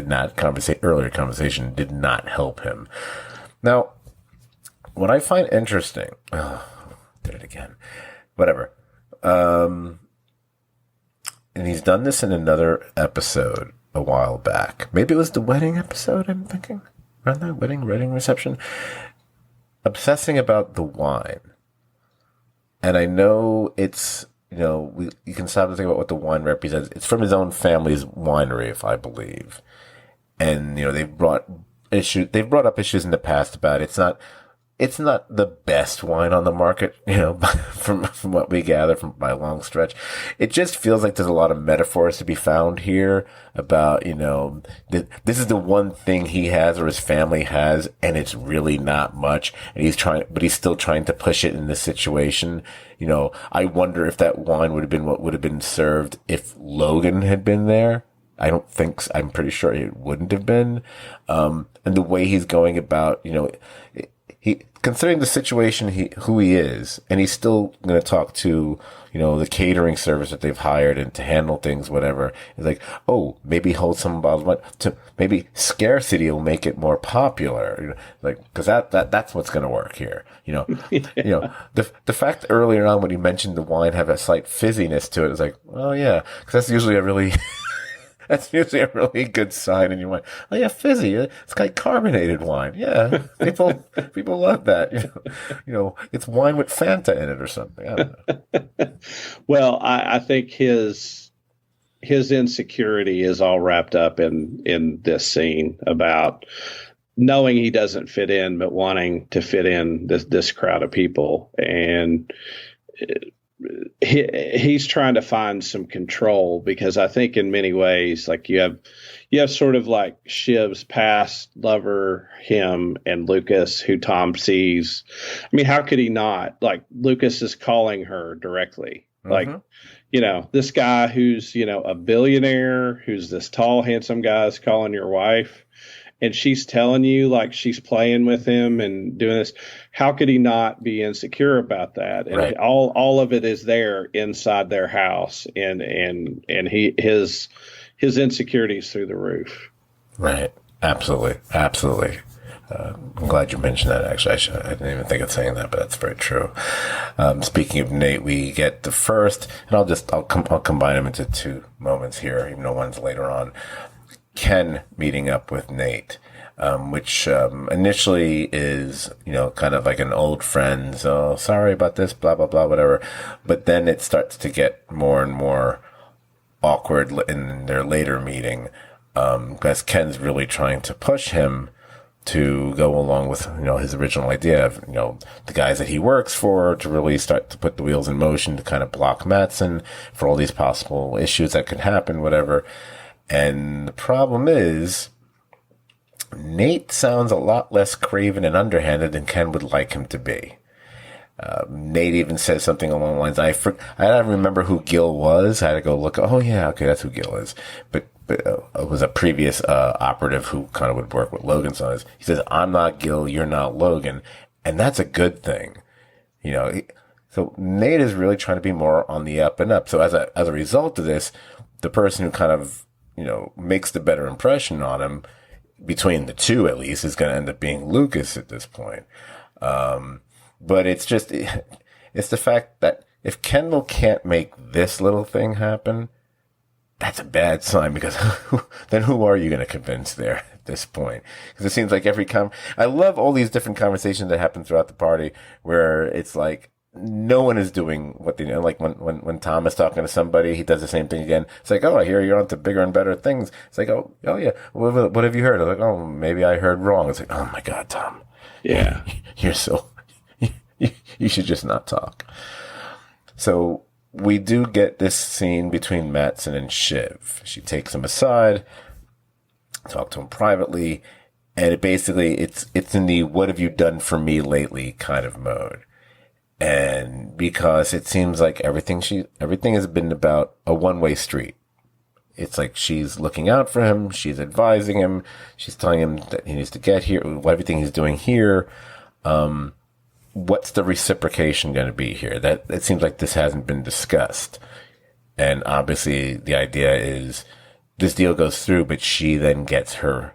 Speaker 1: earlier conversation did not help him. Now, what I find interesting, did it again, whatever. And he's done this in another episode a while back. Maybe it was the wedding episode, I'm thinking, around that wedding reception, obsessing about the wine. And I know it's, you can stop to think about what the wine represents. It's from his own family's winery, if I believe. And, they've brought up issues in the past about it's not the best wine on the market, from what we gather by a long stretch. It just feels like there's a lot of metaphors to be found here about, this is the one thing he has or his family has, and it's really not much. And he's still trying to push it in this situation. I wonder if that wine would have been what would have been served if Logan had been there. I don't think so. I'm pretty sure it wouldn't have been. And the way he's going about, considering the situation, who he is, and he's still going to talk to, the catering service that they've hired and to handle things, whatever. It's like, oh, maybe hold some bottles, maybe scarcity will make it more popular, because that's what's going to work here. The fact that earlier on when he mentioned the wine have a slight fizziness to it, it's like, oh yeah, because that's usually a really good sign in your wine. Oh yeah, fizzy. It's like carbonated wine. Yeah, people love that. It's wine with Fanta in it or something. I don't know.
Speaker 2: Well, I think his insecurity is all wrapped up in this scene about knowing he doesn't fit in, but wanting to fit in this crowd of people. And he's trying to find some control, because I think in many ways, like you have sort of like Shiv's past lover, him, and Lucas, who Tom sees. I mean, how could he not? Like, Lucas is calling her directly. Like, this guy who's, a billionaire, who's this tall, handsome guy, is calling your wife, and she's telling you, like, she's playing with him and doing this. How could he not be insecure about that? And
Speaker 1: Right.
Speaker 2: all of it is there inside their house, and his insecurities through the roof.
Speaker 1: Right. Absolutely. Absolutely. I'm glad you mentioned that. Actually, I didn't even think of saying that, but that's very true. Speaking of Nate, we get the first, and I'll combine them into two moments here, even though one's later on. Ken meeting up with Nate, which initially is, kind of like an old friend. Oh, sorry about this, blah, blah, blah, whatever. But then it starts to get more and more awkward in their later meeting, because Ken's really trying to push him to go along with, his original idea of, the guys that he works for, to really start to put the wheels in motion to kind of block Mattson for all these possible issues that could happen, whatever. And the problem is, Nate sounds a lot less craven and underhanded than Ken would like him to be. Nate even says something along the lines, I don't remember who Gil was. I had to go look. Oh, yeah, okay, that's who Gil is. But it was a previous operative who kind of would work with Logan. So he says, I'm not Gil, you're not Logan. And that's a good thing. So Nate is really trying to be more on the up and up. So as a result of this, the person who kind of, makes the better impression on him, between the two at least, is going to end up being Lucas at this point. But it's the fact that if Kendall can't make this little thing happen, that's a bad sign, because then who are you going to convince there at this point? Because it seems like I love all these different conversations that happen throughout the party where it's like, no one is doing what they know. Like when Tom is talking to somebody, he does the same thing again. It's like, oh, I hear you're on to bigger and better things. It's like, oh yeah. What have you heard? I'm like, oh, maybe I heard wrong. It's like, oh my God, Tom.
Speaker 2: Yeah.
Speaker 1: You're so, you should just not talk. So we do get this scene between Mattson and Shiv. She takes him aside, talk to him privately, and it's in the "what have you done for me lately" kind of mode. And because it seems like everything has been about a one-way street. It's like she's looking out for him, she's advising him, she's telling him that he needs to get here, everything he's doing here. What's the reciprocation going to be here? That it seems like this hasn't been discussed. And obviously the idea is this deal goes through, but she then gets the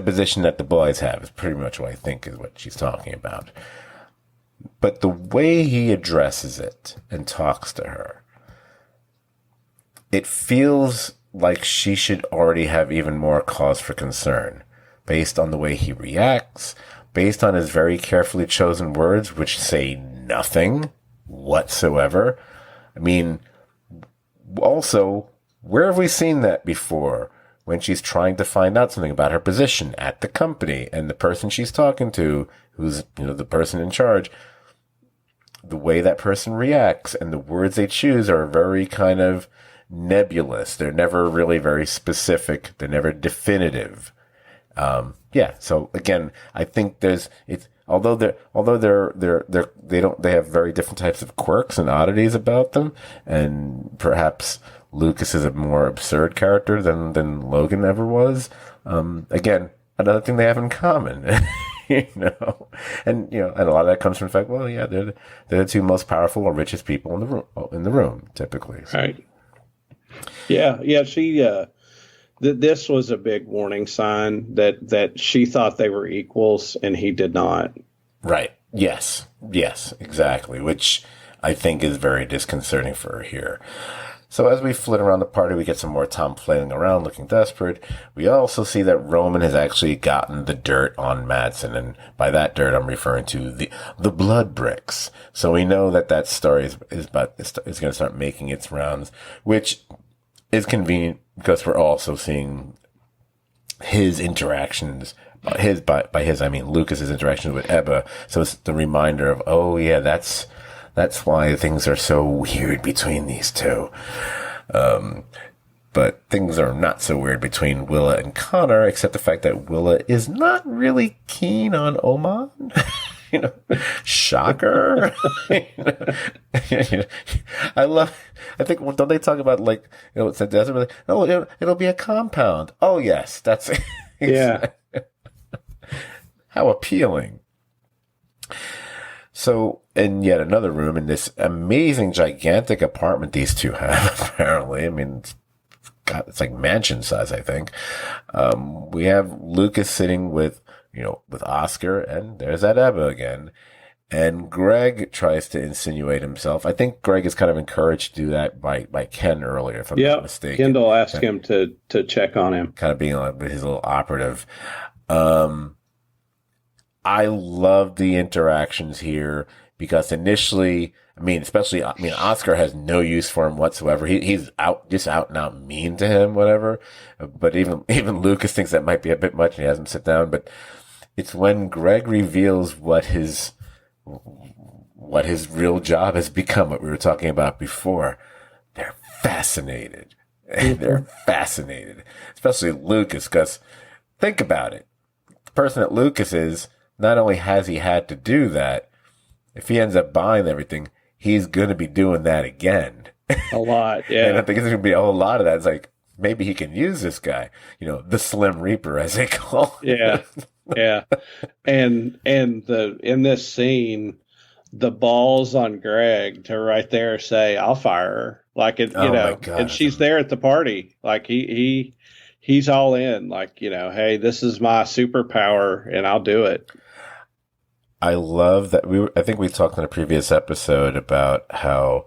Speaker 1: position that the boys have, is pretty much what I think is what she's talking about. But the way he addresses it and talks to her, it feels like she should already have even more cause for concern based on the way he reacts, based on his very carefully chosen words, which say nothing whatsoever. I mean, also, where have we seen that before? When she's trying to find out something about her position at the company, and the person she's talking to, who's, the person in charge, the way that person reacts and the words they choose are very kind of nebulous. They're never really very specific. They're never definitive. So again, I think they have very different types of quirks and oddities about them, and perhaps Lucas is a more absurd character than Logan ever was. Again, another thing they have in common, and and a lot of that comes from the fact, well, yeah, they're the two most powerful or richest people in the room, typically. So.
Speaker 2: Right. Yeah. She, this was a big warning sign that she thought they were equals and he did not.
Speaker 1: Right. Yes, exactly. Which I think is very disconcerting for her here. So as we flit around the party, we get some more Tom flailing around, looking desperate. We also see that Roman has actually gotten the dirt on Mattson, and by that dirt, I'm referring to the blood bricks. So we know that story is going to start making its rounds, which is convenient because we're also seeing his interactions. By his, I mean Lucas's interactions with Ebba. So it's the reminder of, oh yeah, that's That's why things are so weird between these two. But things are not so weird between Willa and Connor, except the fact that Willa is not really keen on Oman. Shocker. I think, don't they talk about, like, it's a desert? Like, oh, it'll be a compound. Oh, yes, that's it.
Speaker 2: Yeah.
Speaker 1: How appealing. So, in yet another room in this amazing, gigantic apartment these two have, apparently. I mean, it's like mansion size, I think. We have Lucas sitting with Oscar, and there's that Ebba again. And Greg tries to insinuate himself. I think Greg is kind of encouraged to do that by Ken earlier, if I'm not mistaken.
Speaker 2: Kendall asked him to check on him.
Speaker 1: Kind of being like his little operative. I love the interactions here because initially, Oscar has no use for him whatsoever. He's out and out mean to him, whatever. But even Lucas thinks that might be a bit much and he has him sit down. But it's when Greg reveals what his real job has become, what we were talking about before. They're fascinated. They're fascinated. Especially Lucas, because think about it. The person that Lucas is, not only has he had to do that, if he ends up buying everything, he's going to be doing that again.
Speaker 2: A lot, yeah.
Speaker 1: And I think there's going to be a whole lot of that. It's like, maybe he can use this guy, the Slim Reaper, as they call him.
Speaker 2: Yeah. Yeah. And in this scene, the balls on Greg to right there say, "I'll fire her." Like it, my God, and she's there at the party. Like he's all in, like, hey, this is my superpower and I'll do it.
Speaker 1: I love that I think we talked in a previous episode about how,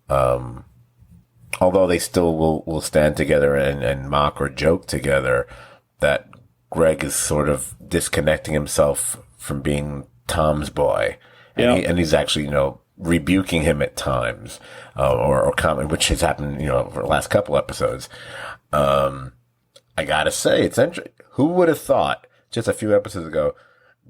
Speaker 1: although they still will stand together and mock or joke together, that Greg is sort of disconnecting himself from being Tom's boy. And he's actually, rebuking him at times, or comment, which has happened, over the last couple episodes. I gotta say, it's interesting. Who would have thought just a few episodes ago,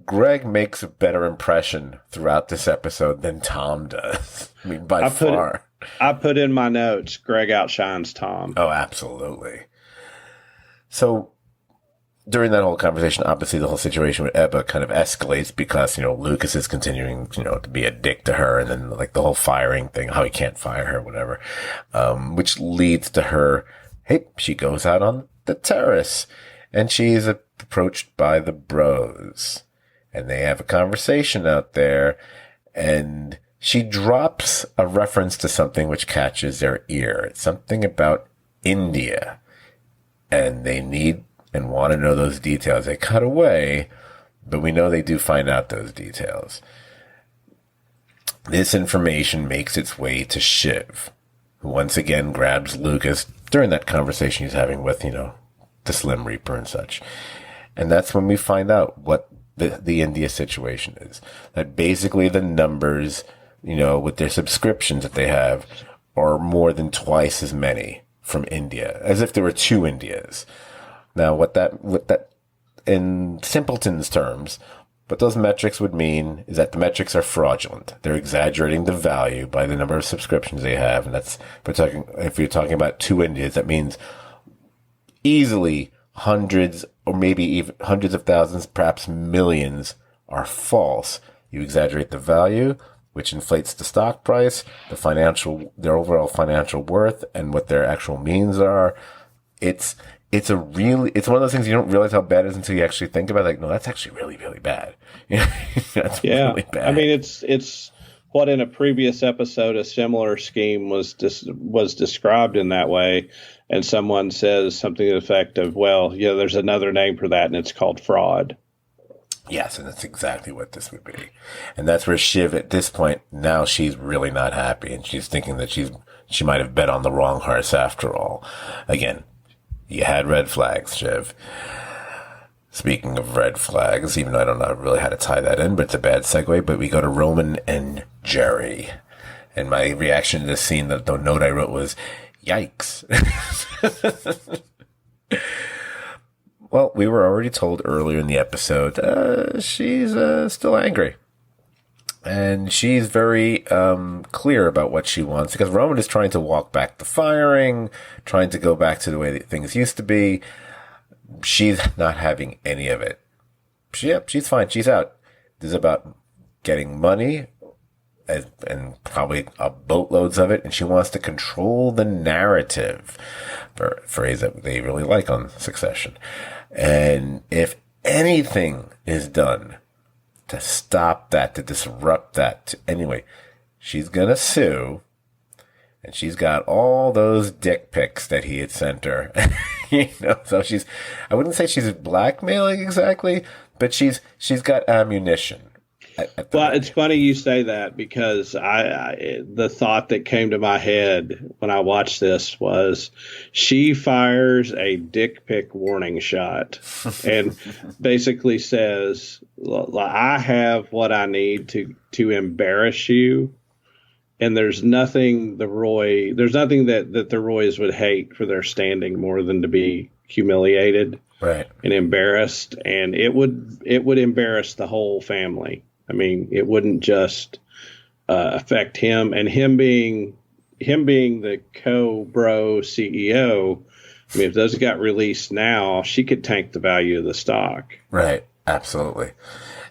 Speaker 1: Greg makes a better impression throughout this episode than Tom does. I mean, by far.
Speaker 2: I put in my notes, Greg outshines Tom.
Speaker 1: Oh, absolutely. So, during that whole conversation, obviously the whole situation with Ebba kind of escalates because, Lucas is continuing, to be a dick to her, and then like the whole firing thing, how he can't fire her, whatever, which leads to her, she goes out on the terrace and she's approached by the bros and they have a conversation out there and she drops a reference to something which catches their ear. It's something about India and they need and want to know those details. They cut away, but we know they do find out those details. This information makes its way to Shiv, who once again grabs Lucas during that conversation he's having with, the Slim Reaper and such. And that's when we find out what the India situation is. That basically the numbers, with their subscriptions that they have are more than twice as many from India, as if there were two Indias. Now, what that, in simpletons terms, what those metrics would mean is that the metrics are fraudulent. They're exaggerating the value by the number of subscriptions they have. And if you're talking about two Indias, that means easily hundreds or maybe even hundreds of thousands, perhaps millions are false. You exaggerate the value, which inflates the stock price, their overall financial worth, and what their actual means are. It's one of those things you don't realize how bad it is until you actually think about it. Like, no, that's actually really, really bad. That's really bad.
Speaker 2: I mean, it's what in a previous episode, a similar scheme was described in that way. And someone says something to the effect of, well, there's another name for that and it's called fraud.
Speaker 1: Yes. And that's exactly what this would be. And that's where Shiv at this point, now she's really not happy. And she's thinking that she might have bet on the wrong horse after all. Again, you had red flags, Shiv. Speaking of red flags, even though I don't know really how to tie that in, but it's a bad segue, but we go to Roman and Jerry. And my reaction to this scene, the note I wrote was, yikes. Well, we were already told earlier in the episode, she's still angry. And she's very clear about what she wants because Roman is trying to walk back the firing, trying to go back to the way that things used to be. She's not having any of it. She's fine. She's out. This is about getting money and probably boatloads of it, and she wants to control the narrative, for a phrase that they really like on Succession. And if anything is done to stop that, to disrupt that, anyway, she's gonna sue, and she's got all those dick pics that he had sent her. So I wouldn't say she's blackmailing exactly, but she's got ammunition.
Speaker 2: Well, it's funny you say that because the thought that came to my head when I watched this was she fires a dick pic warning shot and basically says, I have what I need to embarrass you. And there's nothing that the Roys would hate for their standing more than to be humiliated,
Speaker 1: right,
Speaker 2: and embarrassed. And it would embarrass the whole family. I mean, it wouldn't just affect him, and him being the co-bro CEO. I mean, if those got released now, she could tank the value of the stock.
Speaker 1: Right, absolutely.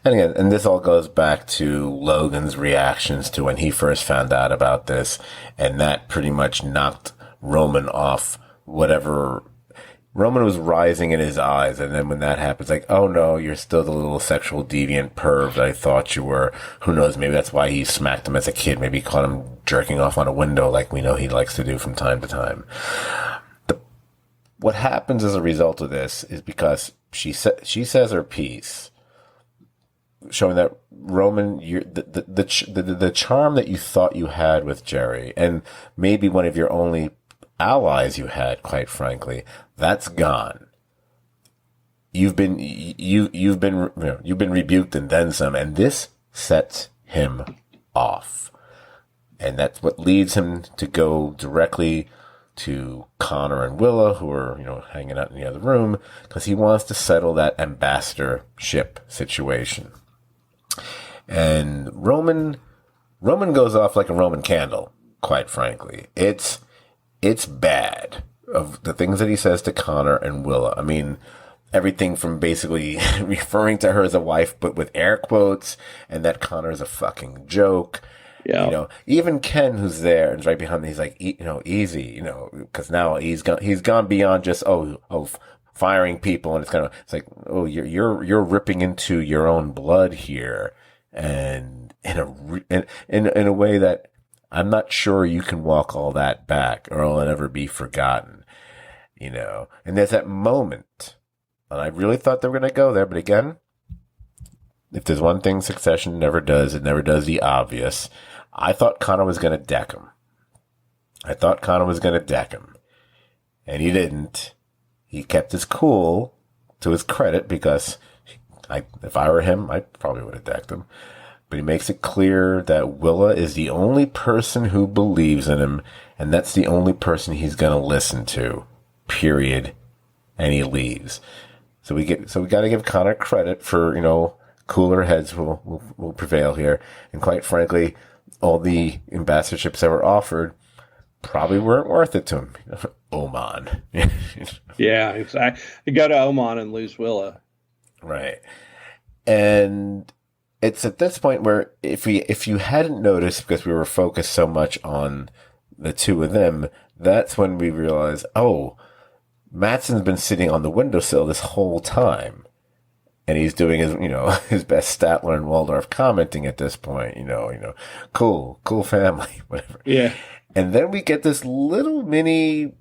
Speaker 1: And again, and this all goes back to Logan's reactions to when he first found out about this, and that pretty much knocked Roman off whatever. Roman was rising in his eyes, and then when that happens, like, oh no, you're still the little sexual deviant perv that I thought you were. Who knows, maybe that's why he smacked him as a kid. Maybe he caught him jerking off on a window like we know he likes to do from time to time. What happens as a result of this is because she says her piece, showing that Roman, the charm that you thought you had with Jerry, and maybe one of your only allies you had, quite frankly, that's gone. You've been rebuked and then some, and this sets him off, and that's what leads him to go directly to Connor and Willa, who are hanging out in the other room, because he wants to settle that ambassadorship situation. And Roman goes off like a Roman candle, quite frankly. It's bad, of the things that he says to Connor and Willa. I mean, everything from basically referring to her as a wife, but with air quotes, and that Connor is a fucking joke. Yeah. Even Ken, who's there and right behind me, he's like, easy, because now he's gone beyond just, firing people. And it's like, oh, you're ripping into your own blood here. And in a way that I'm not sure you can walk all that back or it'll never be forgotten, and there's that moment, and I really thought they were going to go there. But again, if there's one thing Succession never does, it never does the obvious. I thought Connor was going to deck him. And he didn't. He kept his cool, to his credit, because if I were him, I probably would have decked him. But he makes it clear that Willa is the only person who believes in him, and that's the only person he's going to listen to, period. And he leaves. So we got to give Connor credit for, cooler heads will prevail here. And quite frankly, all the ambassadorships that were offered probably weren't worth it to him. Oman.
Speaker 2: Yeah, exactly. You go to Oman and lose Willa.
Speaker 1: Right. And it's at this point where if you hadn't noticed, because we were focused so much on the two of them, that's when we realized, Matsson's been sitting on the windowsill this whole time. And he's doing his, his best Statler and Waldorf commenting at this point, cool family, whatever.
Speaker 2: Yeah.
Speaker 1: And then we get this little mini,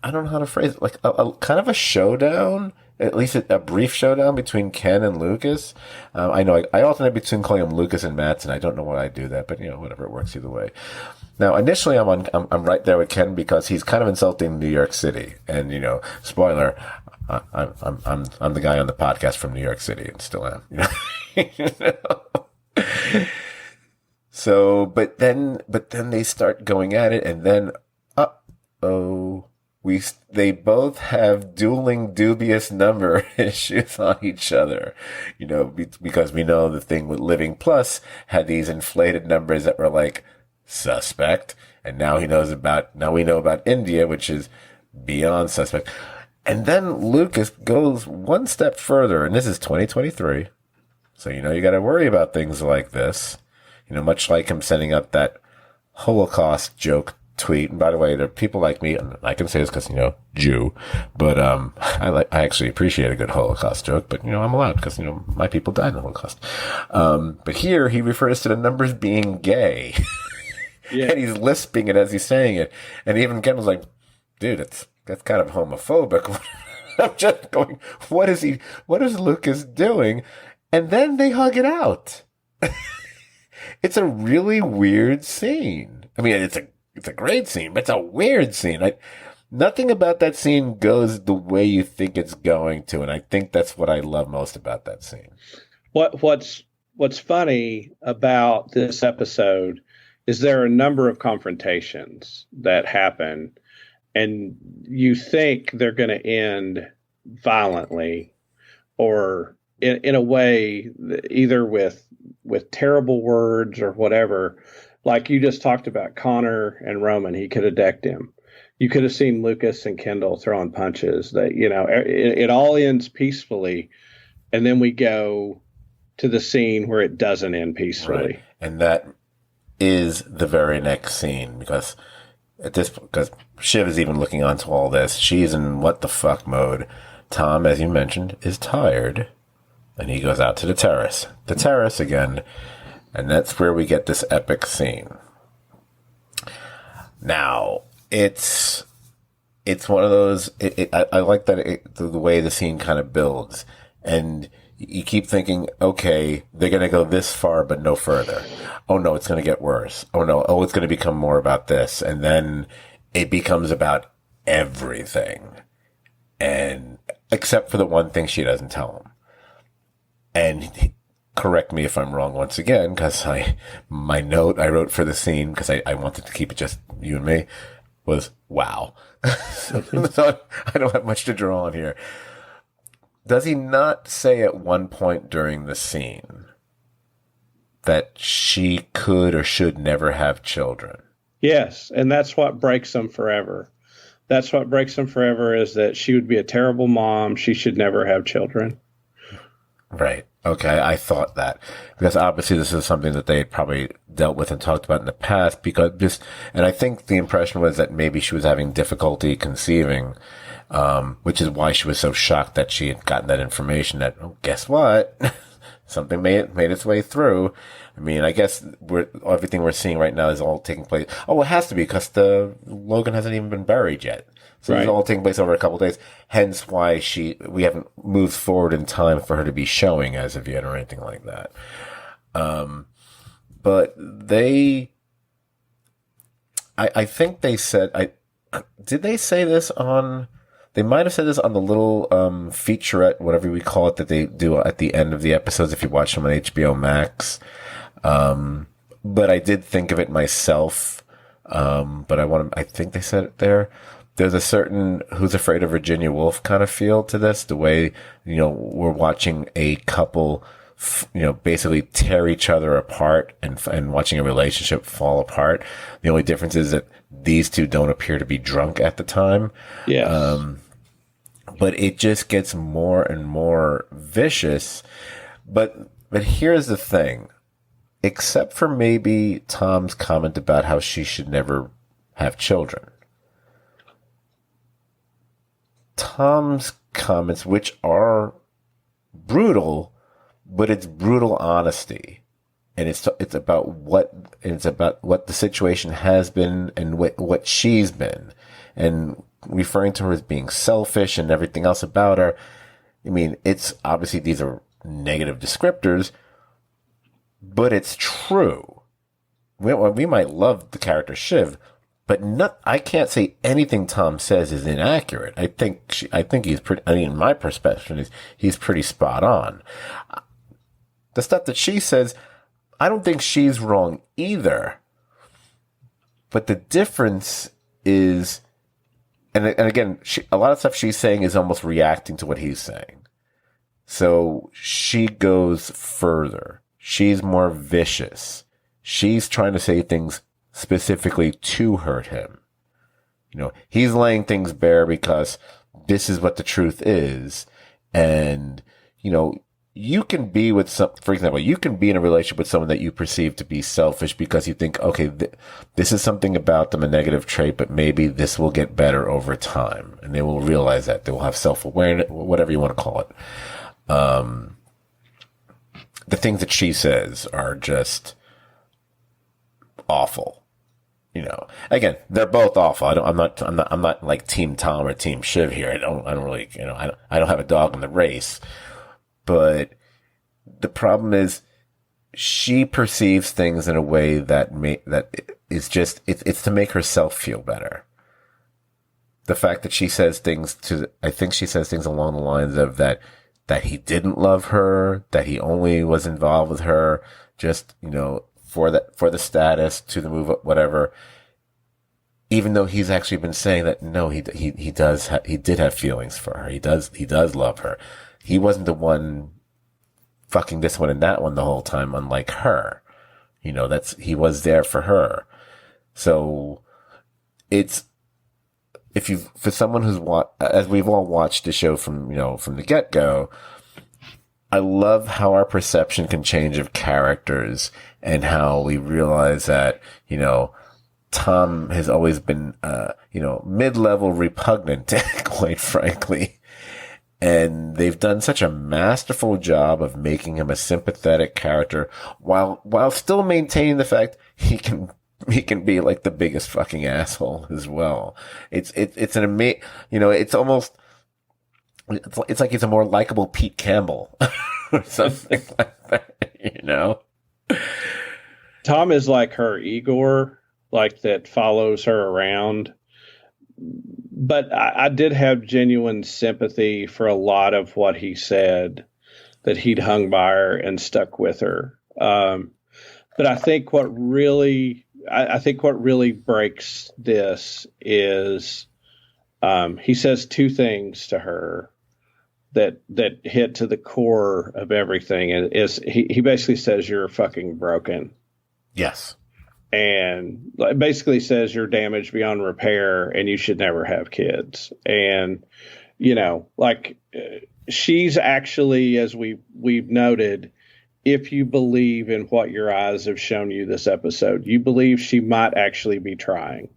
Speaker 1: I don't know how to phrase it, like a kind of a showdown, at least a brief showdown between Ken and Lucas. I know I alternate between calling him Lucas and Mattson. I don't know why I do that, but whatever, it works either way. Now, initially I'm right there with Ken because he's kind of insulting New York City, and spoiler, I'm the guy on the podcast from New York City and still am. So, but then they start going at it, and then, they both have dueling dubious number issues on each other, because we know the thing with Living Plus had these inflated numbers that were like suspect, and now we know about India, which is beyond suspect. And then Lucas goes one step further, and this is 2023. So, you got to worry about things like this, much like him sending up that Holocaust joke tweet. And by the way, there are people like me, and I can say this because, Jew, but, I actually appreciate a good Holocaust joke, but, I'm allowed because, my people died in the Holocaust. But here he refers to the numbers being gay. Yeah. And he's lisping it as he's saying it. And even Ken was like, dude, that's kind of homophobic. I'm just going, what is Lucas doing? And then they hug it out. It's a really weird scene. I mean, it's a great scene, but it's a weird scene. Nothing about that scene goes the way you think it's going to, and I think that's what I love most about that scene.
Speaker 2: What's funny about this episode is there are a number of confrontations that happen, and you think they're going to end violently or in a way, either with terrible words or whatever. Like you just talked about Connor and Roman, he could have decked him. You could have seen Lucas and Kendall throwing punches. That it all ends peacefully, and then we go to the scene where it doesn't end peacefully.
Speaker 1: Right. And that is the very next scene, because Shiv is even looking onto all this. She's in what the fuck mode. Tom, as you mentioned, is tired, and he goes out to the terrace again, and that's where we get this epic scene. Now, it's one of those. I like that the way the scene kind of builds, and you keep thinking, okay, they're going to go this far, but no further. Oh no, it's going to get worse. Oh no, it's going to become more about this, and then it becomes about everything, and except for the one thing she doesn't tell him. And correct me if I'm wrong once again, because my note I wrote for the scene, because I wanted to keep it just you and me, was wow. So I don't have much to draw on here. Does he not say at one point during the scene that she could or should never have children?
Speaker 2: Yes, and that's what breaks them forever. That's what breaks them forever, is that she would be a terrible mom. She should never have children.
Speaker 1: Right. Okay, I thought that, because obviously this is something that they had probably dealt with and talked about in the past, and I think the impression was that maybe she was having difficulty conceiving, which is why she was so shocked that she had gotten that information that, guess what? Something made its way through. I mean, I guess everything we're seeing right now is all taking place. Oh, it has to be, because Logan hasn't even been buried yet. So It's all taking place over a couple of days. Hence why we haven't moved forward in time for her to be showing as of yet or anything like that. But I think they said, did they say this on, they might have said this on the little featurette, whatever we call it, that they do at the end of the episodes if you watch them on HBO Max. But I did think of it myself. But I think they said it there. There's a certain Who's Afraid of Virginia Woolf kind of feel to this, the way, we're watching a couple, basically tear each other apart and watching a relationship fall apart. The only difference is that these two don't appear to be drunk at the time.
Speaker 2: Yes.
Speaker 1: But it just gets more and more vicious. But here's the thing. Except for maybe Tom's comment about how she should never have children. Tom's comments, which are brutal, but it's brutal honesty. And it's about what the situation has been and what she's been, and referring to her as being selfish and everything else about her. I mean, it's obviously these are negative descriptors, but it's true. We might love the character Shiv, but I can't say anything Tom says is inaccurate. I think he's pretty, in my perspective, he's pretty spot on. The stuff that she says, I don't think she's wrong either. But the difference is, and again, a lot of stuff she's saying is almost reacting to what he's saying. So she goes further. She's more vicious. She's trying to say things specifically to hurt him. He's laying things bare because this is what the truth is. And, you can be with for example, you can be in a relationship with someone that you perceive to be selfish because you think, okay, this is something about them, a negative trait, but maybe this will get better over time. And they will realize that. They will have self-awareness, whatever you want to call it. The things that she says are just awful. Again, they're both awful. I'm not like Team Tom or Team Shiv here. I don't really, I don't have a dog in the race. But the problem is she perceives things in a way that is just, it's to make herself feel better. The fact that she says things I think she says things along the lines of that he didn't love her, that he only was involved with her just, for the status, to the move, whatever. Even though he's actually been saying that, no, he did have feelings for her. He does love her. He wasn't the one fucking this one and that one the whole time, unlike her. He was there for her. So for someone who's as we've all watched the show from the get-go, I love how our perception can change of characters and how we realize that, Tom has always been, mid-level repugnant, quite frankly. And they've done such a masterful job of making him a sympathetic character while still maintaining the fact he can be like the biggest fucking asshole as well. It's an amazing, it's almost, it's like he's a more likable Pete Campbell or something like that,
Speaker 2: Tom is like her Igor, like that follows her around. But I did have genuine sympathy for a lot of what he said, that he'd hung by her and stuck with her. But I think what really breaks this is he says two things to her that hit to the core of everything. And he basically says, "You're fucking broken."
Speaker 1: Yes.
Speaker 2: And basically says you're damaged beyond repair and you should never have kids. And, she's actually, as we've noted, if you believe in what your eyes have shown you this episode, you believe she might actually be trying.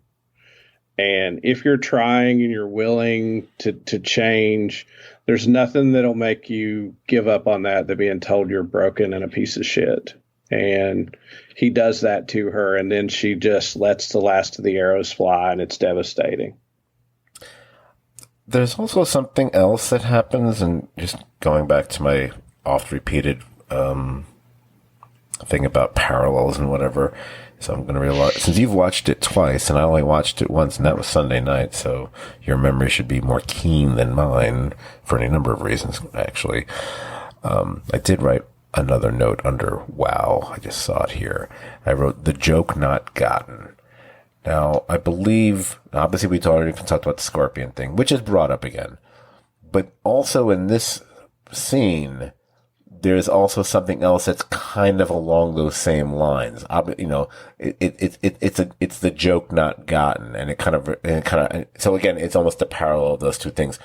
Speaker 2: And if you're trying and you're willing to change, there's nothing that'll make you give up on that than being told you're broken and a piece of shit. And he does that to her, and then she just lets the last of the arrows fly, and it's devastating.
Speaker 1: There's also something else that happens, and just going back to my oft-repeated thing about parallels and whatever, so I'm going to realize, since you've watched it twice, and I only watched it once, and that was Sunday night, so your memory should be more keen than mine, for any number of reasons, actually. I did write another note under wow. I just saw it here. I wrote the joke not gotten. Now, I believe, obviously we already talked about the scorpion thing, which is brought up again. But also in this scene, there's also something else that's kind of along those same lines. It's the joke not gotten, and it kind of, so again, it's almost a parallel of those two things.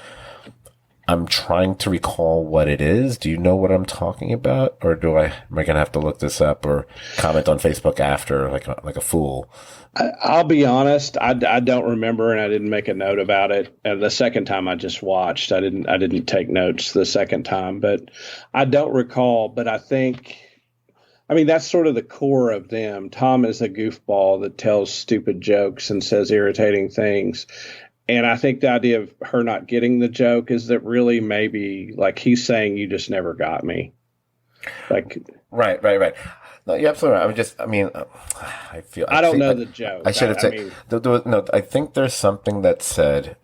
Speaker 1: I'm trying to recall what it is. Do you know what I'm talking about? Or am I going to have to look this up or comment on Facebook after like a fool?
Speaker 2: I'll be honest. I don't remember, and I didn't make a note about it. And the second time I just watched, I didn't take notes the second time, but I don't recall. But that's sort of the core of them. Tom is a goofball that tells stupid jokes and says irritating things. And I think the idea of her not getting the joke is that really maybe like he's saying, you just never got me. Like,
Speaker 1: right. No, you're absolutely right. I feel.
Speaker 2: I don't know the joke.
Speaker 1: I should have said. No, I think there's something that said.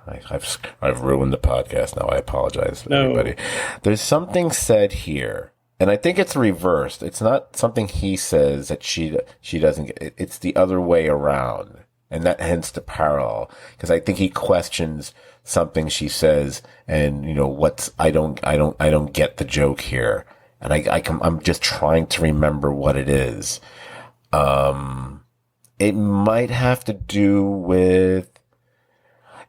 Speaker 1: I've ruined the podcast now. I apologize, everybody. There's something said here, and I think it's reversed. It's not something he says that she doesn't get. It's the other way around. And that hence the parallel, because I think he questions something she says, and I don't get the joke here, and I'm just trying to remember what it is. It might have to do with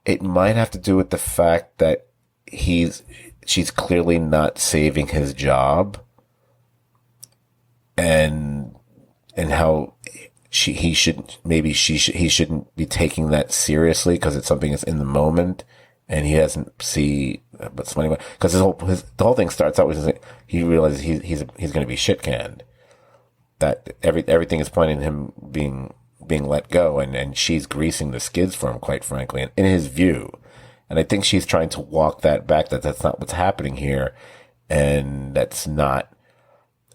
Speaker 1: the fact that she's clearly not saving his job, and how he shouldn't be taking that seriously because it's something that's in the moment, and he doesn't see what's funny because the whole thing starts out with he realizes he's going to be shit canned, that everything is pointing to him being let go, and she's greasing the skids for him, quite frankly, in his view. And I think she's trying to walk that back, that's not what's happening here, and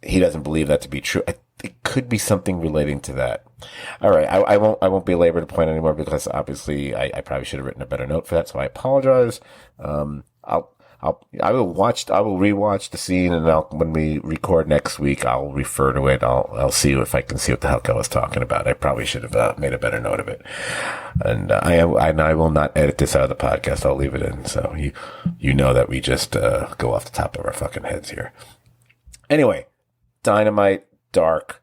Speaker 1: he doesn't believe that to be true. It could be something relating to that. All right, I won't belabor the point anymore, because obviously I probably should have written a better note for that, so I apologize. I will rewatch the scene, and when we record next week, I'll refer to it. I'll see if I can see what the heck I was talking about. I probably should have made a better note of it. And I will not edit this out of the podcast. I'll leave it in, so you know that we just go off the top of our fucking heads here. Anyway, dynamite, dark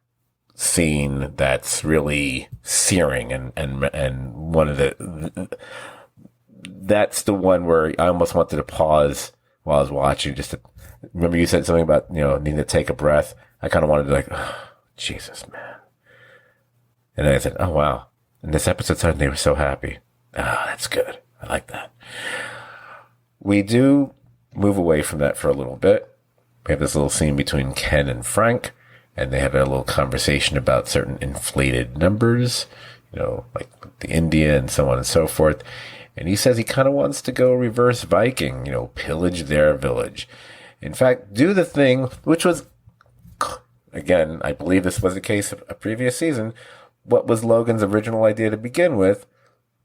Speaker 1: scene that's really searing, and one of that's the one where I almost wanted to pause while I was watching, remember you said something about, needing to take a breath. I kind of wanted to oh, Jesus, man. And then I said, oh, wow. And this episode started, they were so happy. Ah, that's good. I like that. We do move away from that for a little bit. We have this little scene between Ken and Frank, and they have a little conversation about certain inflated numbers, like the India and so on and so forth. And he says he kind of wants to go reverse Viking, pillage their village. In fact, do the thing, which was, again, I believe this was the case of a previous season. What was Logan's original idea to begin with?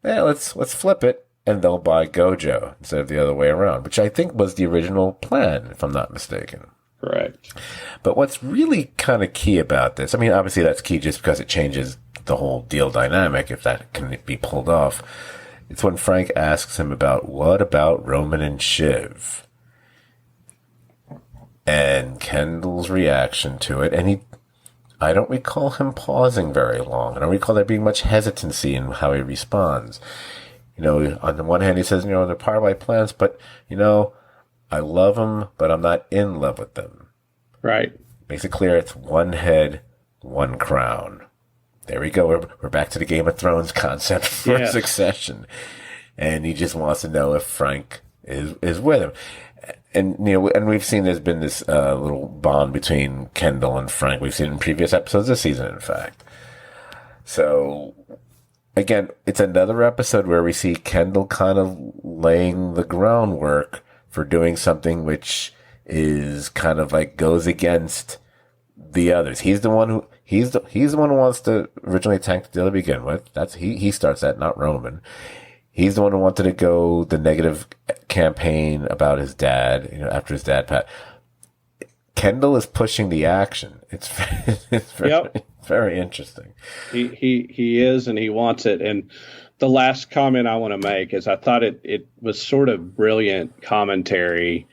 Speaker 1: Let's flip it, and they'll buy Gojo instead of the other way around, which I think was the original plan, if I'm not mistaken.
Speaker 2: Correct.
Speaker 1: But what's really kind of key about this, I mean, obviously that's key just because it changes the whole deal dynamic, if that can be pulled off. It's when Frank asks him what about Roman and Shiv? And Kendall's reaction to it, and I don't recall him pausing very long. I don't recall there being much hesitancy in how he responds. On the one hand, he says, they're part of my plans, but, I love them, but I'm not in love with them.
Speaker 2: Right.
Speaker 1: Makes it clear it's one head, one crown. There we go. We're back to the Game of Thrones concept for Succession. And he just wants to know if Frank is with him. And, and we've seen there's been this little bond between Kendall and Frank. We've seen it in previous episodes this season, in fact. So, again, it's another episode where we see Kendall kind of laying the groundwork for doing something which is kind of like goes against the others. He's the one who wants to originally tank the deal to begin with. He starts that, not Roman. He's the one who wanted to go the negative campaign about his dad, after his dad passed. Kendall is pushing the action. It's very interesting.
Speaker 2: He is, and he wants it. And the last comment I want to make is I thought it was sort of brilliant commentary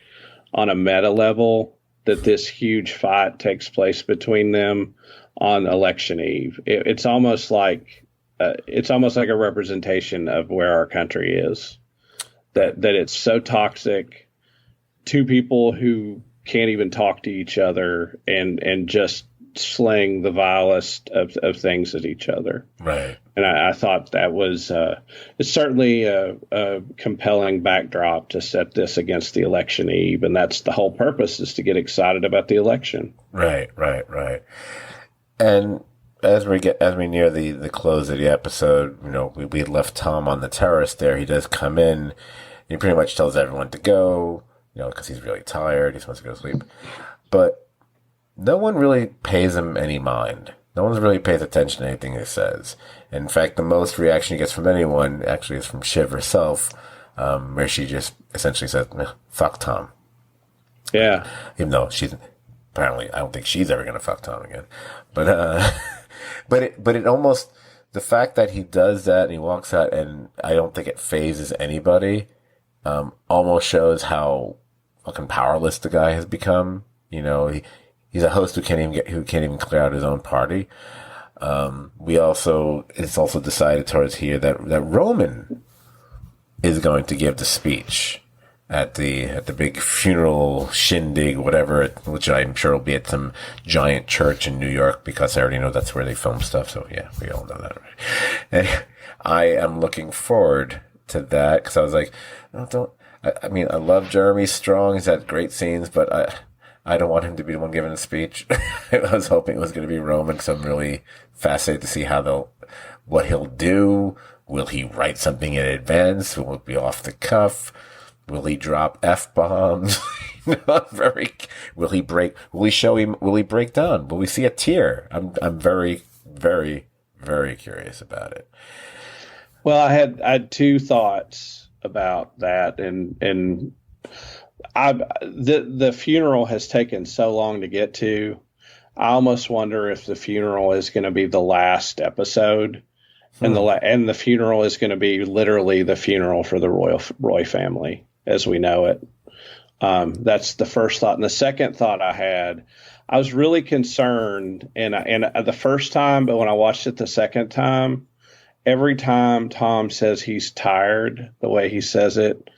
Speaker 2: on a meta level that this huge fight takes place between them on election eve. It's almost like a representation of where our country is. That it's so toxic. Two people who can't even talk to each other and just sling the vilest of things at each other.
Speaker 1: Right.
Speaker 2: And I thought that was it's certainly a compelling backdrop to set this against the election eve, and that's the whole purpose, is to get excited about the election.
Speaker 1: Right. And as we near the close of the episode, we had left Tom on the terrace there. He does come in. He pretty much tells everyone to go, because he's really tired. He's supposed to go to sleep. But no one really pays him any mind. No one really pays attention to anything he says. In fact, the most reaction he gets from anyone actually is from Shiv herself, where she just essentially says, fuck Tom.
Speaker 2: Yeah.
Speaker 1: Even though apparently, I don't think she's ever going to fuck Tom again. But it almost, the fact that he does that and he walks out, and I don't think it phases anybody, almost shows how fucking powerless the guy has become. You know, he's a host who can't even clear out his own party. It's also decided towards here that Roman is going to give the speech at the big funeral shindig, whatever, which I'm sure will be at some giant church in New York, because I already know that's where they film stuff. So yeah, we all know that, right? And I am looking forward to that, because I was like, I mean, I love Jeremy Strong. He's had great scenes, but I don't want him to be the one giving the speech. I was hoping it was going to be Roman, because I'm really fascinated to see what he'll do. Will he write something in advance? Will it be off the cuff? Will he drop F-bombs? Will he break down? Will we see a tear? I'm very, very, very curious about it.
Speaker 2: Well, I had two thoughts about that, and the funeral has taken so long to get to. I almost wonder if the funeral is going to be the last episode, and the funeral is going to be literally the funeral for the Roy family as we know it. That's the first thought. And the second thought I was really concerned, and the first time, but when I watched it the second time, every time Tom says he's tired, the way he says it,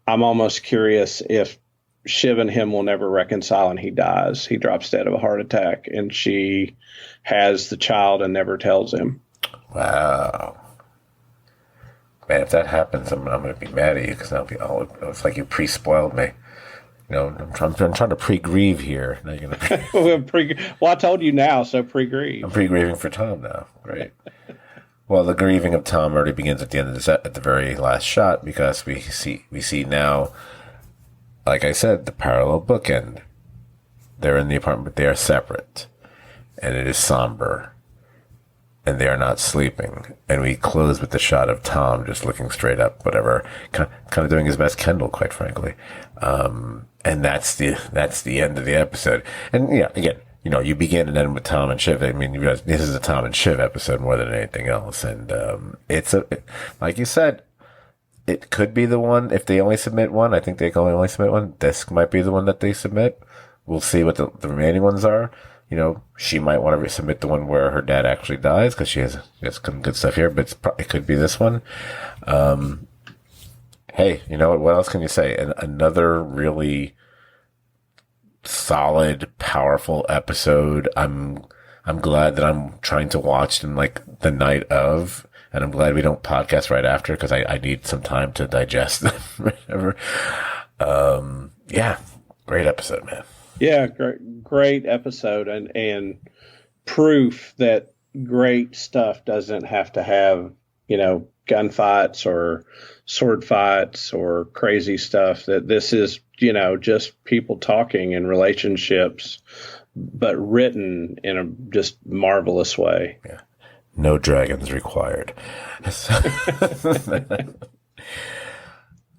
Speaker 2: I'm almost curious if Shiv and him will never reconcile and he dies. He drops dead of a heart attack, and she has the child and never tells him. Wow.
Speaker 1: Man, if that happens, I'm going to be mad at you, because it's like you pre-spoiled me. You know, I'm trying to pre-grieve here. Now you're gonna
Speaker 2: well, I told you now, so pre-grieve.
Speaker 1: I'm pre-grieving for Tom now. Great. Well, the grieving of Tom already begins at the end of at the very last shot, because we see now, like I said, the parallel bookend. They're in the apartment, but they are separate, and it is somber, and they are not sleeping. And we close with the shot of Tom just looking straight up, whatever, kind of doing his best Kendall, quite frankly. And that's the end of the episode. And yeah, again, you know, you begin and end with Tom and Shiv. I mean, you realize this is a Tom and Shiv episode more than anything else. And like you said, it could be the one, if they only submit one. I think they can only submit one. This might be the one that they submit. We'll see what the remaining ones are. You know, she might want to resubmit the one where her dad actually dies, because she has some good stuff here, but it could be this one. Hey, you know what else can you say? Another really solid, powerful episode. I'm glad that I'm trying to watch them like the night of, and I'm glad we don't podcast right after, because I need some time to digest them. Whatever. Yeah, great episode, man.
Speaker 2: Yeah, great episode, and proof that great stuff doesn't have to have, you know, gunfights or sword fights or crazy stuff. That this is, you know, just people talking in relationships, but written in a just marvelous way.
Speaker 1: Yeah. No dragons required. Alrighty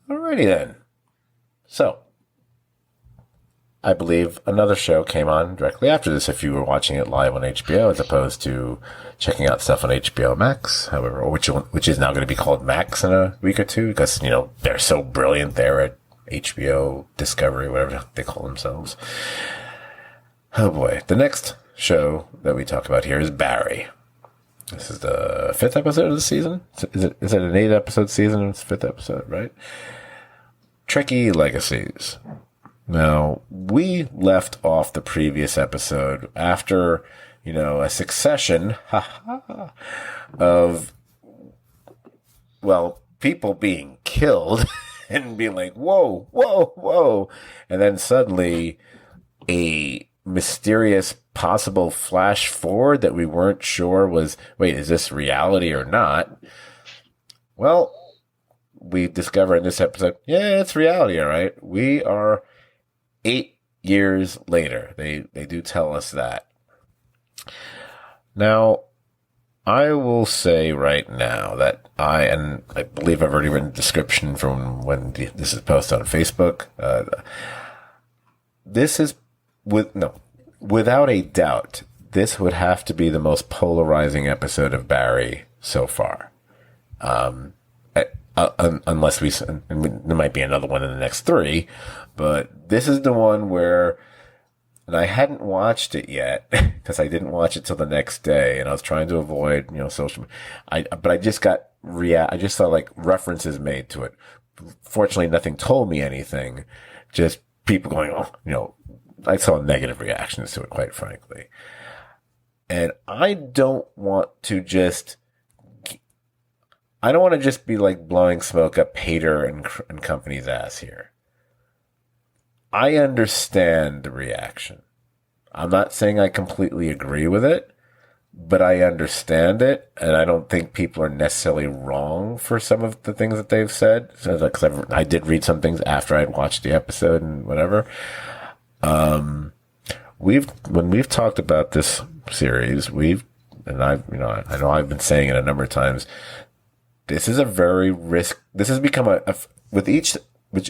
Speaker 1: then. So, I believe another show came on directly after this, if you were watching it live on HBO, as opposed to checking out stuff on HBO Max, however, which is now going to be called Max in a week or two, because, you know, they're so brilliant there at HBO Discovery, whatever they call themselves. Oh boy. The next show that we talk about here is Barry. This is the 5th episode of the season. Is it an 8-episode season? It's the 5th episode, right? Tricky Legacies. Now, we left off the previous episode after, you know, a succession of, well, people being killed and being like, whoa, whoa, whoa. And then suddenly a mysterious possible flash forward that we weren't sure was, wait, is this reality or not? Well, we discover in this episode, yeah, it's reality, all right. We are 8 years later. They do tell us that. Now, I will say right now that I believe I've already written a description from when this is posted on Facebook. This is without a doubt, this would have to be the most polarizing episode of Barry so far. Unless there might be another one in the next 3, but this is the one where, and I hadn't watched it yet because I didn't watch it till the next day, and I was trying to avoid, social. But I just I just saw like references made to it. Fortunately, nothing told me anything. Just people going, I saw negative reactions to it, quite frankly. And I don't want to just be like blowing smoke up Hader and company's ass here. I understand the reaction. I'm not saying I completely agree with it, but I understand it, and I don't think people are necessarily wrong for some of the things that they've said. So, because I did read some things after I'd watched the episode and whatever. When we've talked about this series, I know I've been saying it a number of times. This is a very this has become with each, I'm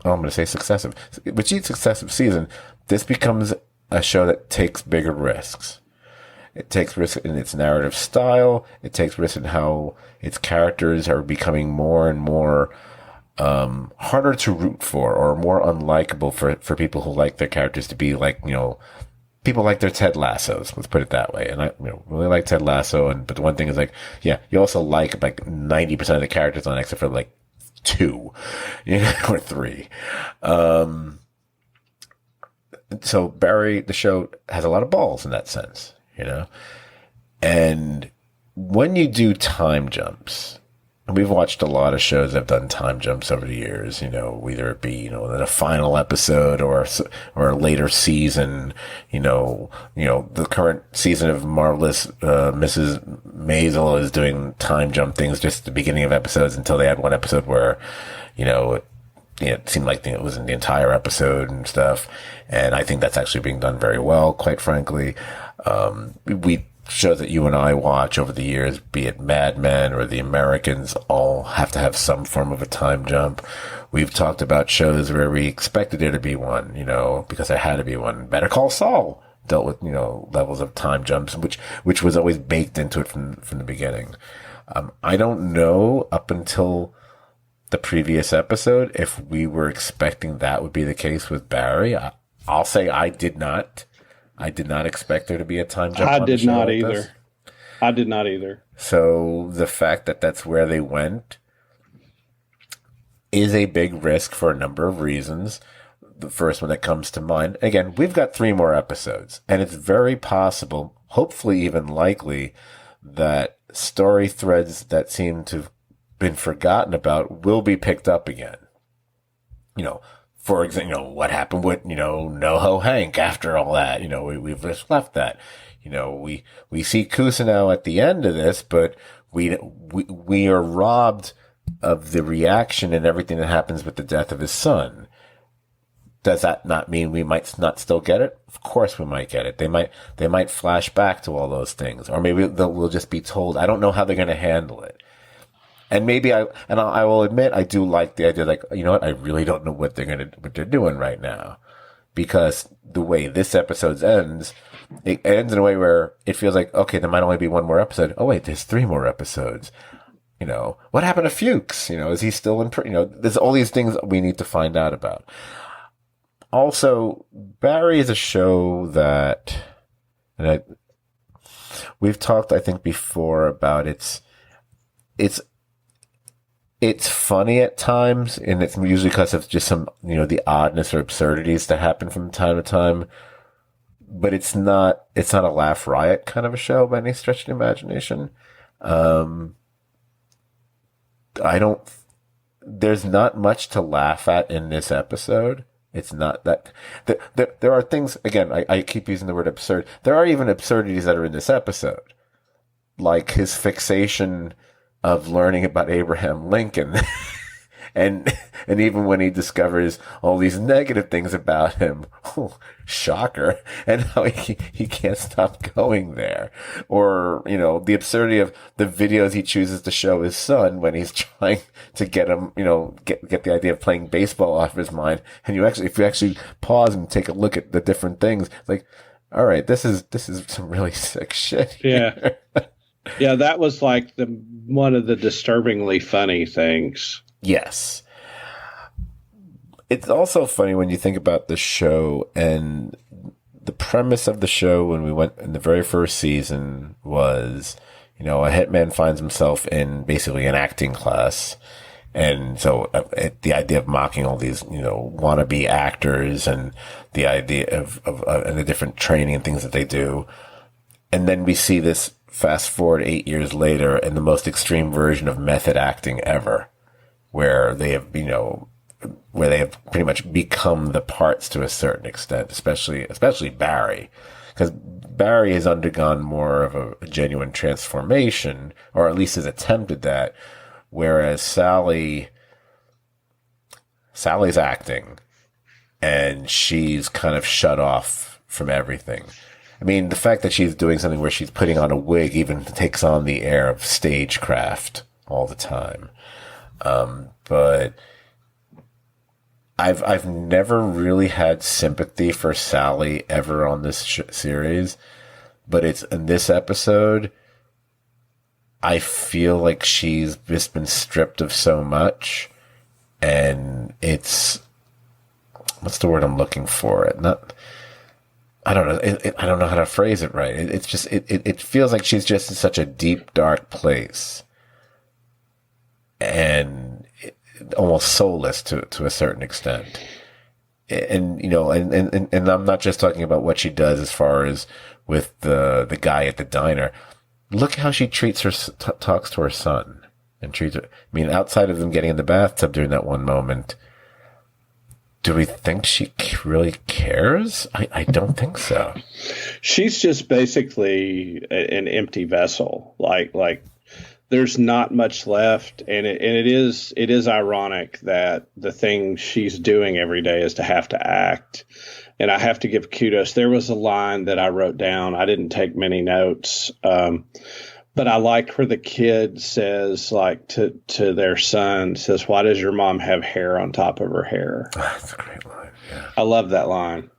Speaker 1: going to say successive. With each successive season, this becomes a show that takes bigger risks. It takes risks in its narrative style. It takes risks in how its characters are becoming more and more harder to root for, or more unlikable for people who like their characters to be like, people like their Ted Lassos. Let's put it that way. And I really like Ted Lasso. But the one thing is like, yeah, you also like 90% of the characters on, except for like 2, or 3. So Barry, the show, has a lot of balls in that sense, and when you do time jumps, and we've watched a lot of shows that have done time jumps over the years, whether it be, in a final episode or a later season, the current season of Marvelous Mrs. Maisel is doing time jump things just at the beginning of episodes until they had one episode where, it seemed like it was in the entire episode and stuff. And I think that's actually being done very well, quite frankly. Shows that you and I watch over the years, be it Mad Men or The Americans, all have to have some form of a time jump. We've talked about shows where we expected there to be one, because there had to be one. Better Call Saul dealt with, levels of time jumps, which was always baked into it from the beginning. I don't know up until the previous episode if we were expecting that would be the case with Barry. I'll say I did not. I did not expect there to be a time jump.
Speaker 2: I did not either. I did not either.
Speaker 1: So the fact that that's where they went is a big risk for a number of reasons. The first one that comes to mind, again, we've got 3 more episodes, and it's very possible, hopefully even likely, that story threads that seem to have been forgotten about will be picked up again. For example, what happened with, NoHo Hank after all that? We've just left that. We see Kusanow at the end of this, but we are robbed of the reaction and everything that happens with the death of his son. Does that not mean we might not still get it? Of course we might get it. They might flash back to all those things, or maybe we'll just be told. I don't know how they're going to handle it. And maybe I will admit, I do like the idea, like, I really don't know what they're doing right now. Because the way this episode ends, it ends in a way where it feels like, okay, there might only be one more episode. Oh wait, there's 3 more episodes. What happened to Fuchs? Is he still in, there's all these things we need to find out about. Also, Barry is a show that, we've talked, I think, before about it's funny at times, and it's usually because of just some, the oddness or absurdities that happen from time to time. But it's not a laugh riot kind of a show by any stretch of the imagination. There's not much to laugh at in this episode. It's not that, there are things, again, I keep using the word absurd. There are even absurdities that are in this episode. Like his fixation of learning about Abraham Lincoln. and even when he discovers all these negative things about him, shocker, and how he can't stop going there. Or, the absurdity of the videos he chooses to show his son when he's trying to get him, get the idea of playing baseball off his mind. And if you actually pause and take a look at the different things, it's like, all right, this is some really sick shit here.
Speaker 2: Yeah. Yeah, that was like the one of the disturbingly funny things.
Speaker 1: Yes. It's also funny when you think about the show, and the premise of the show when we went in the very first season was, a hitman finds himself in basically an acting class. And so the idea of mocking all these, wannabe actors, and the idea of and the different training and things that they do. And then we see this fast forward 8 years later, and the most extreme version of method acting ever, where they have, where they have pretty much become the parts to a certain extent, especially Barry, because Barry has undergone more of a genuine transformation, or at least has attempted that, whereas Sally's acting, and she's kind of shut off from everything. I mean, the fact that she's doing something where she's putting on a wig even takes on the air of stagecraft all the time. But I've never really had sympathy for Sally ever on this series, but it's in this episode, I feel like she's just been stripped of so much, and it's, what's the word I'm looking for? I don't know. I don't know how to phrase it right. It's just, it feels like she's just in such a deep, dark place, and almost soulless to a certain extent. And, and I'm not just talking about what she does as far as with the guy at the diner. Look how she treats talks to her son, and treats her. I mean, outside of them getting in the bathtub during that one moment, do we think she really cares? I don't think so.
Speaker 2: She's just basically an empty vessel. Like there's not much left, and it is ironic that the thing she's doing every day is to have to act. And I have to give kudos. There was a line that I wrote down. I didn't take many notes, but I liked where the kid says, like, to their son, says, "Why does your mom have hair on top of her hair?"
Speaker 1: That's a great line. Yeah.
Speaker 2: I love that line.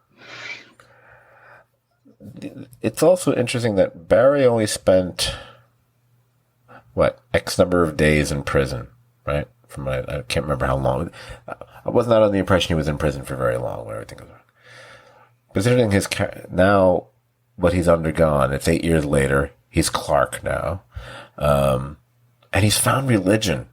Speaker 1: It's also interesting that Barry only spent, X number of days in prison, right? I can't remember how long. I was not under the impression he was in prison for very long, where everything was wrong. Considering now what he's undergone, it's 8 years later. He's Clark now, and he's found religion,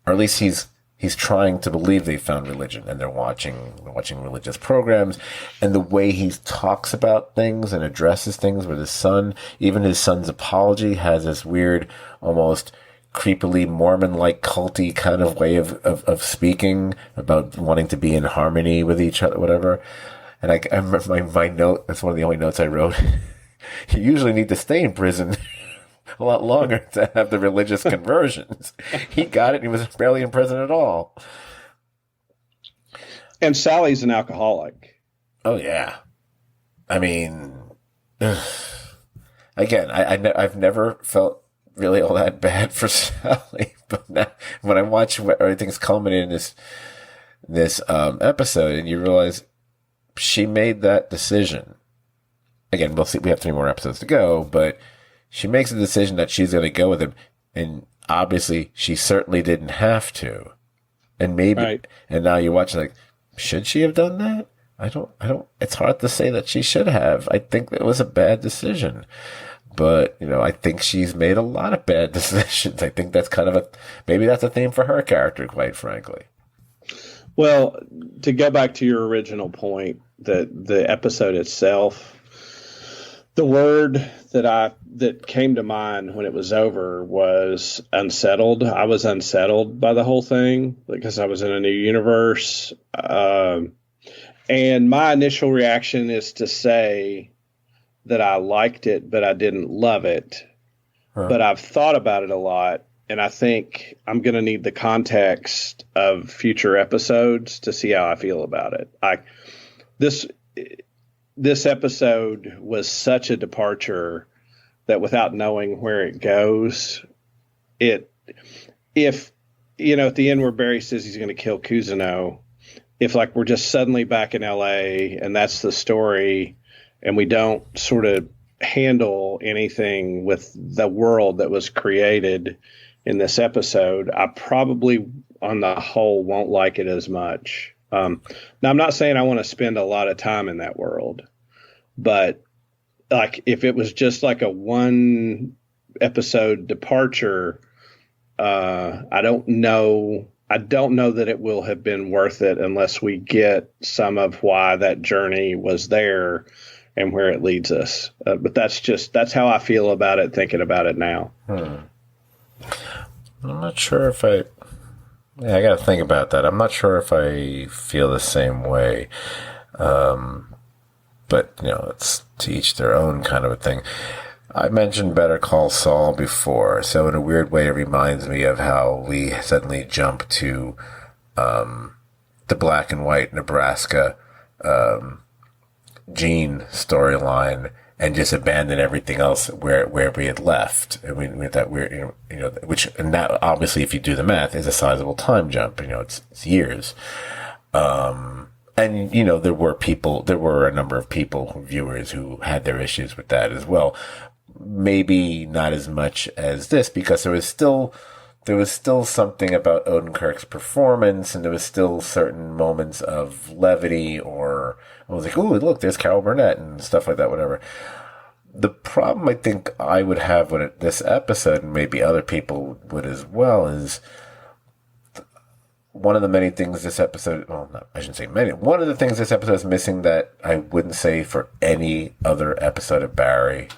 Speaker 1: or at least he's trying to believe they found religion, and they're watching religious programs, and the way he talks about things and addresses things with his son, even his son's apology has this weird, almost creepily Mormon-like culty kind of way of speaking about wanting to be in harmony with each other, whatever. And I remember my note, that's one of the only notes I wrote. You usually need to stay in prison a lot longer to have the religious conversions. He got it, and he was barely in prison at all.
Speaker 2: And Sally's an alcoholic.
Speaker 1: Oh, yeah. I mean, again, I've never felt really all that bad for Sally, but now when I watch everything's culminated in this episode, and you realize she made that decision. Again, we'll see. We have 3 more episodes to go, but she makes a decision that she's going to go with him, and obviously she certainly didn't have to. And maybe, right. And now you're watching like, should she have done that? I don't. It's hard to say that she should have. I think it was a bad decision, but I think she's made a lot of bad decisions. I think that's maybe that's a theme for her character, quite frankly.
Speaker 2: Well, to go back to your original point, the episode itself, the word that came to mind when it was over was unsettled. I was unsettled by the whole thing because I was in a new universe. And my initial reaction is to say that I liked it, but I didn't love it. Huh. But I've thought about it a lot, and I think I'm going to need the context of future episodes to see how I feel about it. This episode was such a departure that without knowing where it goes, at the end where Barry says he's going to kill Cousineau, if like we're just suddenly back in LA and that's the story, and we don't sort of handle anything with the world that was created in this episode, I probably, on the whole, won't like it as much. Now, I'm not saying I want to spend a lot of time in that world, but like if it was just like a one episode departure, I don't know. I don't know that it will have been worth it unless we get some of why that journey was there and where it leads us. But that's how I feel about it, thinking about it now.
Speaker 1: I'm not sure if I got to think about that. I'm not sure if I feel the same way. But, it's to each their own kind of a thing. I mentioned Better Call Saul before, so in a weird way it reminds me of how we suddenly jump to the black and white Nebraska Gene storyline and just abandon everything else where we had left. I mean, that we're, which, and that obviously, if you do the math, is a sizable time jump. It's years. And, there were a number of viewers who had their issues with that as well. Maybe not as much as this, because there was still something about Odenkirk's performance, and there was still certain moments of levity, or I was like, ooh, look, there's Carol Burnett and stuff like that, whatever. The problem I think I would have with this episode, and maybe other people would as well, is one of the many things this episode, I shouldn't say many, one of the things this episode is missing that I wouldn't say for any other episode of Barry,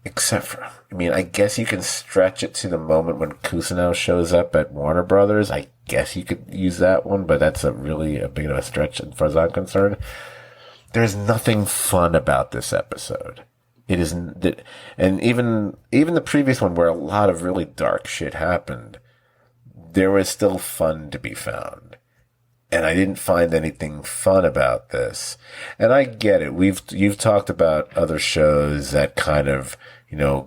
Speaker 1: except for, I guess you can stretch it to the moment when Cousineau shows up at Warner Brothers. I guess you could use that one, but that's really a big of a stretch as far as I'm concerned. There's nothing fun about this episode. It isn't, and even the previous one where a lot of really dark shit happened, there was still fun to be found. And I didn't find anything fun about this. And I get it. You've talked about other shows that kind of,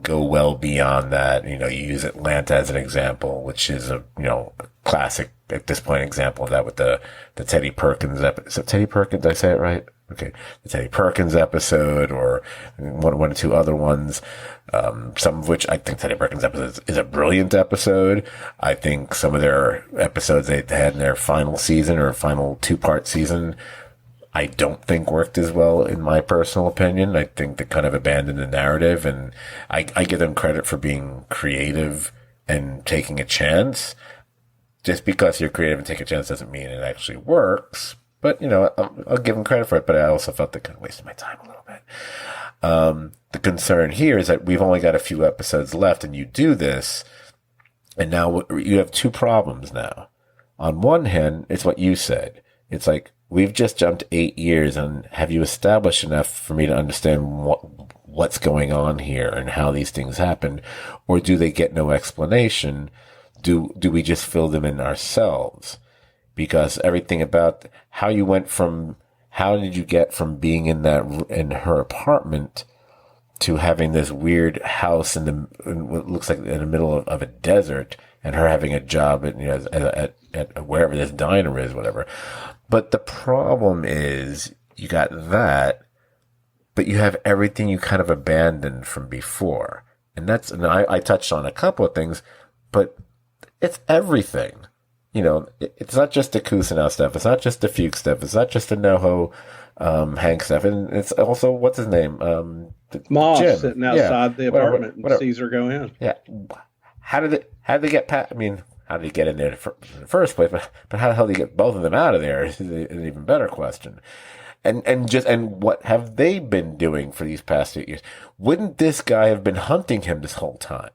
Speaker 1: go well beyond that. You use Atlanta as an example, which is a, classic at this point example of that with the Teddy Perkins episode. So Teddy Perkins, did I say it right? Okay. The Teddy Perkins episode, or one or two other ones. Some of which I think Teddy Perkins episode is a brilliant episode. I think some of their episodes they had in their final season or final 2-part season, I don't think worked as well in my personal opinion. I think they kind of abandoned the narrative, and I give them credit for being creative and taking a chance. Just because you're creative and take a chance doesn't mean it actually works. But, I'll give them credit for it, but I also felt they kind of wasted my time a little bit. The concern here is that we've only got a few episodes left, and you do this, and now you have two problems now. On one hand, it's what you said. It's like, we've just jumped 8 years, and have you established enough for me to understand what's going on here and how these things happen? Or do they get no explanation? Do we just fill them in ourselves? Because everything about how you went from, how did you get from being in her apartment to having this weird house in what looks like in the middle of a desert, and her having a job at wherever this diner is, whatever. But the problem is you got that, but you have everything you kind of abandoned from before. And I touched on a couple of things, but it's everything. It's not just the Cousineau stuff. It's not just the Fuchs stuff. It's not just the NoHo Hank stuff. And it's also, what's his name?
Speaker 2: Moss
Speaker 1: Jim.
Speaker 2: sitting outside the apartment and sees her go in.
Speaker 1: Yeah. How did they get past? How did he get in there in the first place? But how the hell did he get both of them out of there is an even better question. And what have they been doing for these past 8 years? Wouldn't this guy have been hunting him this whole time?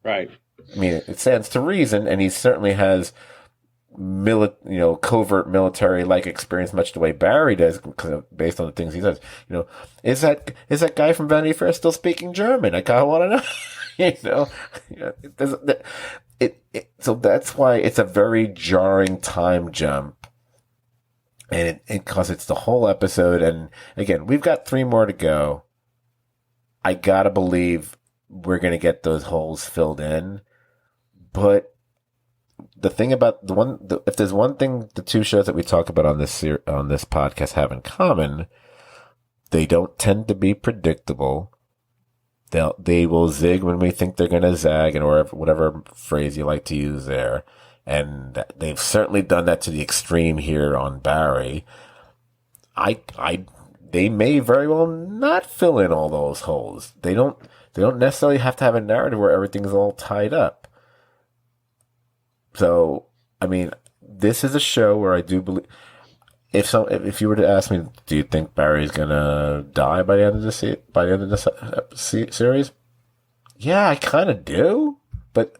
Speaker 2: Right.
Speaker 1: It stands to reason, and he certainly has covert military-like experience, much the way Barry does, based on the things he says. Is that guy from Vanity Fair still speaking German? I kind of want to know. So that's why it's a very jarring time jump, and because it's the whole episode. And again, we've got 3 more to go. I gotta believe we're gonna get those holes filled in, but the thing about if there's one thing the 2 shows that we talk about on this podcast have in common, They don't tend to be predictable. They will zig when we think they're going to zag, and or whatever phrase you like to use there. And they've certainly done that to the extreme here on Barry. They may very well not fill in all those holes. They don't necessarily have to have a narrative where everything's all tied up. So, I mean, this is a show where I do believe, if you were to ask me, do you think Barry's gonna die by the end of this series? Yeah, I kind of do, but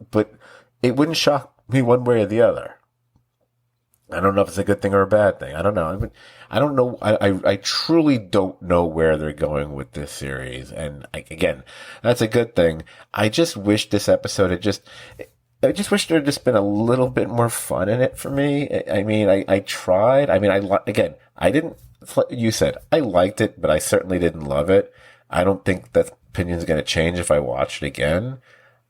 Speaker 1: it wouldn't shock me one way or the other. I don't know if it's a good thing or a bad thing. I don't know. I don't know. I truly don't know where they're going with this series. And again, that's a good thing. I just wish this episode I just wish there had just been a little bit more fun in it for me. I mean, I tried. I mean, I didn't, you said, I liked it, but I certainly didn't love it. I don't think that opinion's going to change if I watch it again.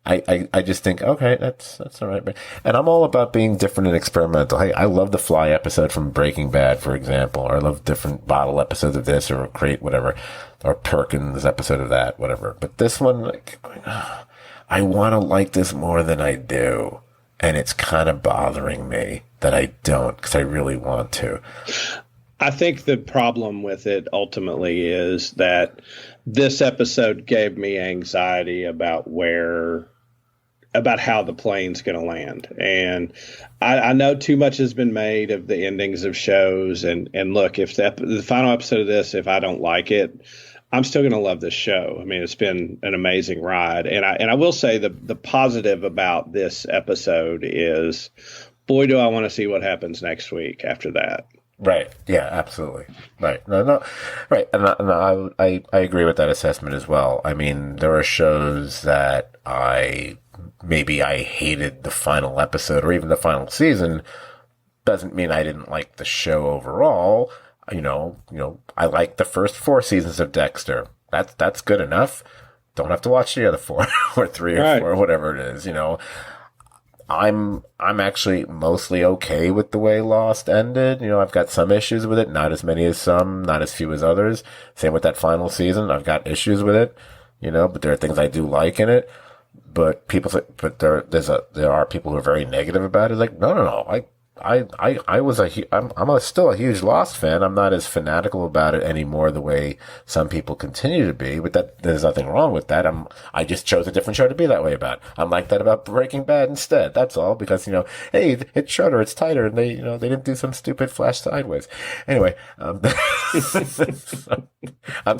Speaker 1: I just think, okay, that's all right. And I'm all about being different and experimental. Hey, I love the Fly episode from Breaking Bad, for example, or I love different bottle episodes of this, or Crate, whatever, or Perkins episode of that, whatever. But this one, like, I want to like this more than I do. And it's kind of bothering me that I don't, because I really want to.
Speaker 2: I think the problem with it ultimately is that this episode gave me anxiety about how the plane's going to land. And I know too much has been made of the endings of shows. And look, if the final episode of this, if I don't like it, I'm still going to love this show. I mean, it's been an amazing ride. And I will say the positive about this episode is, boy, do I want to see what happens next week after that.
Speaker 1: Right. Yeah, absolutely. Right. No. Right. And I agree with that assessment as well. I mean, there are shows that I hated the final episode or even the final season. Doesn't mean I didn't like the show overall. You know, I like the first 4 seasons of Dexter. That's good enough. Don't have to watch the other 4 or 3 or 4, whatever it is, I'm actually mostly okay with the way Lost ended. I've got some issues with it, not as many as some, not as few as others. Same with that final season. I've got issues with it, but there are things I do like in it. But there are people who are very negative about it. Like, no. I'm still a huge Lost fan. I'm not as fanatical about it anymore the way some people continue to be, but there's nothing wrong with that. I just chose a different show to be that way about. I'm like that about Breaking Bad instead. That's all, because, hey, it's shorter, it's tighter, and they didn't do some stupid flash sideways. Anyway, I'm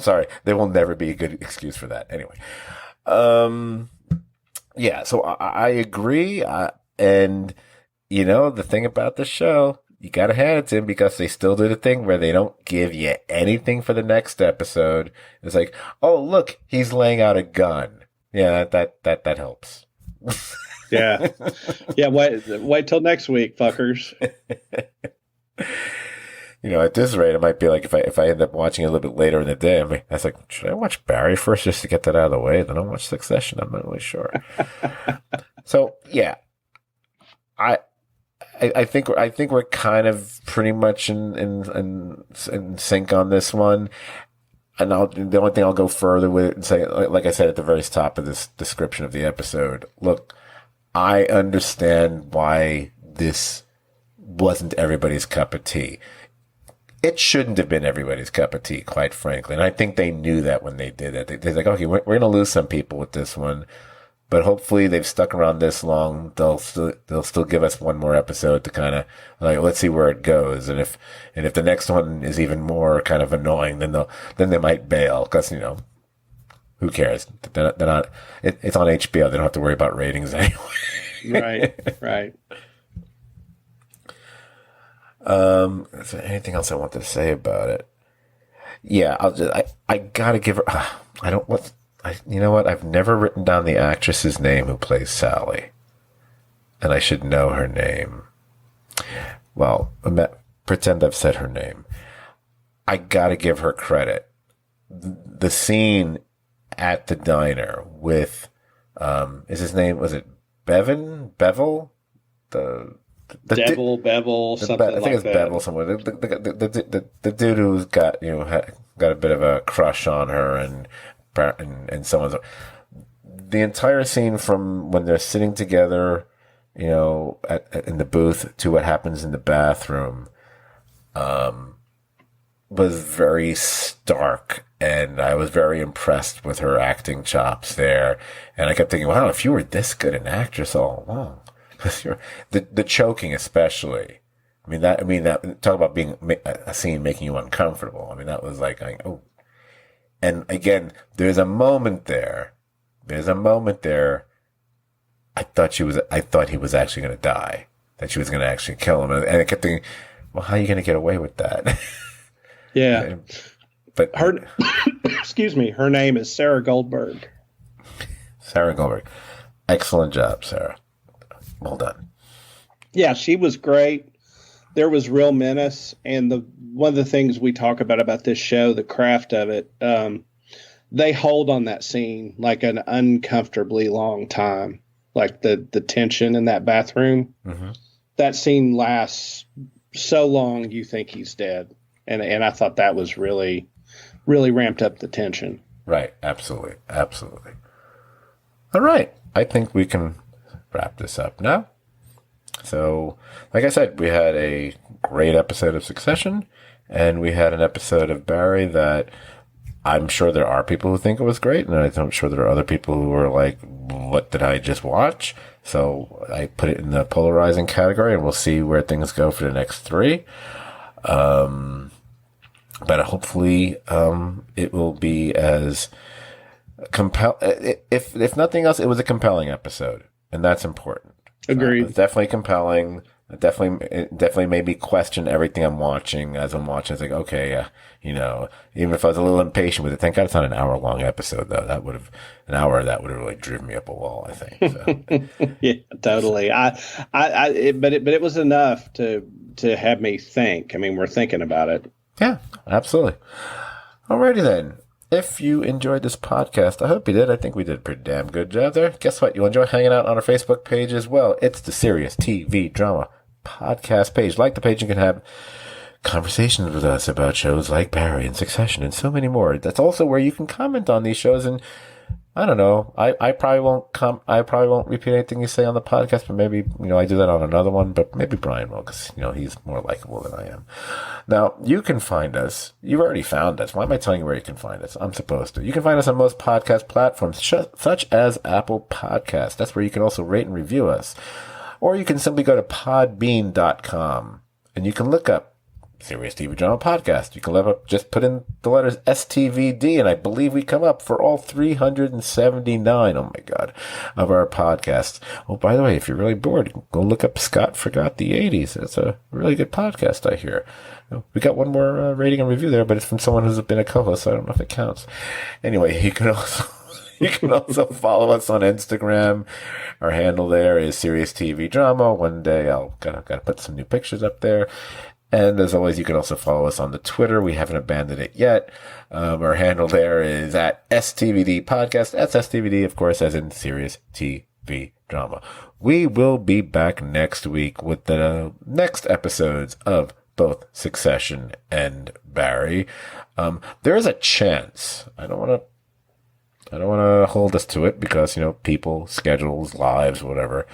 Speaker 1: sorry. There will never be a good excuse for that. Anyway, yeah, so I agree. And the thing about the show, you gotta hand it to them, because they still do the thing where they don't give you anything for the next episode. It's like, oh, look, he's laying out a gun. Yeah, that helps.
Speaker 2: Yeah. Wait till next week, fuckers.
Speaker 1: At this rate, it might be like if I end up watching it a little bit later in the day, I was like, should I watch Barry first just to get that out of the way? Then I'll watch Succession. I'm not really sure. So yeah, I think we're kind of pretty much in sync on this one. And the only thing I'll go further with it and say, like I said at the very top of this description of the episode, look, I understand why this wasn't everybody's cup of tea. It shouldn't have been everybody's cup of tea, quite frankly. And I think they knew that when they did it. They're like, okay, we're going to lose some people with this one, but hopefully they've stuck around this long. They'll still give us one more episode to kind of like, let's see where it goes. And if the next one is even more kind of annoying, then they might bail, because, who cares? They're not, it's on HBO. They don't have to worry about ratings anyway.
Speaker 2: Right.
Speaker 1: Is there anything else I want to say about it? Yeah, I gotta give her, you know what? I've never written down the actress's name who plays Sally, and I should know her name. Well, pretend I've said her name. I gotta give her credit. The scene at the diner with, was it Bevel?
Speaker 2: Bevel, something
Speaker 1: I think
Speaker 2: like
Speaker 1: it's
Speaker 2: that.
Speaker 1: Bevel somewhere. The dude who's got got a bit of a crush on her, and someone's the entire scene from when they're sitting together, in the booth to what happens in the bathroom, was very stark, and I was very impressed with her acting chops there. And I kept thinking, wow, if you were this good an actress all along, the choking especially. That talk about being a scene making you uncomfortable. I mean, that was like, oh. And again, there's a moment there. I thought he was actually going to die. That she was going to actually kill him. And I kept thinking, well, how are you going to get away with that?
Speaker 2: Yeah.
Speaker 1: But
Speaker 2: her, excuse me, her name is Sarah Goldberg.
Speaker 1: Sarah Goldberg. Excellent job, Sarah. Well done.
Speaker 2: Yeah, she was great. There was real menace. And one of the things we talk about this show, the craft of it, they hold on that scene like an uncomfortably long time. Like the tension in that bathroom. Mm-hmm. That scene lasts so long you think he's dead. And I thought that was really, really ramped up the tension.
Speaker 1: Right. Absolutely. Absolutely. All right. I think we can wrap this up now. So, like I said, we had a great episode of Succession, and we had an episode of Barry that I'm sure there are people who think it was great, and I'm sure there are other people who are like, what did I just watch? So I put it in the polarizing category, and we'll see where things go for the next three. But hopefully, it will be as if nothing else, it was a compelling episode, and that's important.
Speaker 2: Agreed.
Speaker 1: It's definitely compelling. It definitely made me question everything I'm watching as I'm watching. It's like, okay, even if I was a little impatient with it, thank God it's not an hour-long episode, though. That would have really driven me up a wall, I think. So.
Speaker 2: Yeah, totally. But it was enough to have me think. I mean, we're thinking about it.
Speaker 1: Yeah, absolutely. Alrighty then. If you enjoyed this podcast, I hope you did. I think we did a pretty damn good job there. Guess what? You'll enjoy hanging out on our Facebook page as well. It's the Serious TV Drama Podcast page. Like the page, you can have conversations with us about shows like Barry and Succession and so many more. That's also where you can comment on these shows. And I don't know. I probably won't repeat anything you say on the podcast, but maybe, I do that on another one, but maybe Brian will, because, he's more likable than I am. Now, you can find us. You've already found us. Why am I telling you where you can find us? I'm supposed to. You can find us on most podcast platforms, such as Apple Podcasts. That's where you can also rate and review us. Or you can simply go to podbean.com and you can look up Serious TV Drama Podcast. You can just put in the letters STVD, and I believe we come up for all 379, oh my God, of our podcasts. Oh, by the way, if you're really bored, go look up Scot Forgot the 80s. That's a really good podcast, I hear. We got one more rating and review there, but it's from someone who's been a co-host, so I don't know if it counts. Anyway, you can also follow us on Instagram. Our handle there is Serious TV Drama. One day I'll gotta put some new pictures up there. And as always, you can also follow us on the Twitter. We haven't abandoned it yet. Our handle there is at STVD Podcast. That's STVD, of course, as in Serious TV Drama. We will be back next week with the next episodes of both Succession and Barry. There is a chance. I don't want to hold us to it because, people, schedules, lives, whatever.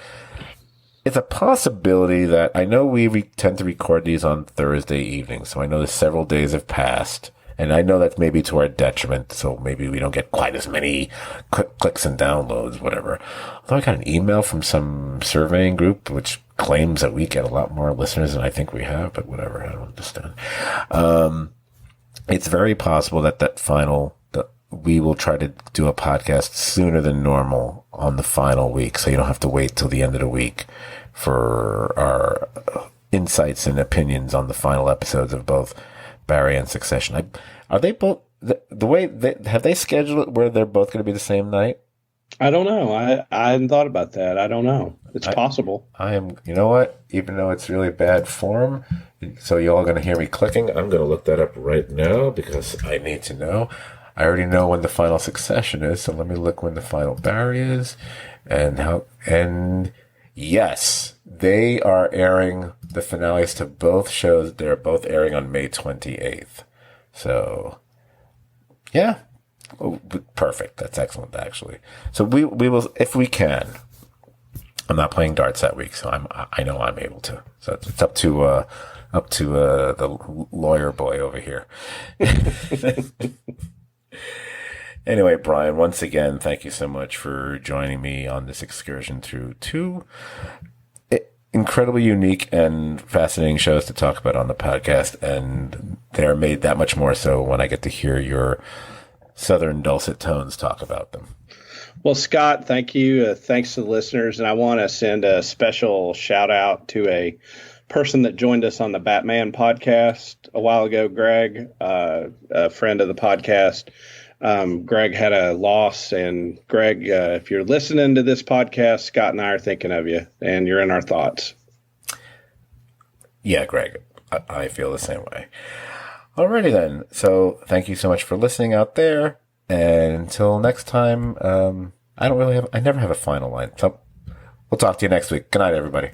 Speaker 1: It's a possibility that I know we tend to record these on Thursday evenings, so I know that several days have passed, and I know that's maybe to our detriment, so maybe we don't get quite as many clicks and downloads, whatever. Although I got an email from some surveying group which claims that we get a lot more listeners than I think we have, but whatever, I don't understand. It's very possible that we will try to do a podcast sooner than normal on the final week, so you don't have to wait till the end of the week for our insights and opinions on the final episodes of both Barry and Succession. Are they both the way have they scheduled it where they're both going to be the same night?
Speaker 2: I don't know. I hadn't thought about that. I don't know. It's possible.
Speaker 1: I am. You know what? Even though it's really bad form, so you're all going to hear me clicking. I'm going to look that up right now because I need to know. I already know when the final Succession is, so let me look when the final Barry is, and Yes, they are airing the finales to both shows. They're both airing on May 28th. So, yeah. Oh, perfect. That's excellent, actually. So we will, if we can. I'm not playing darts that week, so I know I'm able to. So it's up to the lawyer boy over here. Anyway, Brian, once again, thank you so much for joining me on this excursion through two incredibly unique and fascinating shows to talk about on the podcast, and they're made that much more so when I get to hear your southern dulcet tones talk about them.
Speaker 2: Well, Scott, thank you. Thanks to the listeners, and I want to send a special shout out to a person that joined us on the Batman podcast a while ago, Greg, a friend of the podcast. Greg had a loss, and Greg, if you're listening to this podcast, Scott and I are thinking of you, and you're in our thoughts.
Speaker 1: Yeah, Greg, I feel the same way. Alrighty then. So thank you so much for listening out there. And until next time, I never have a final line. So we'll talk to you next week. Good night, everybody.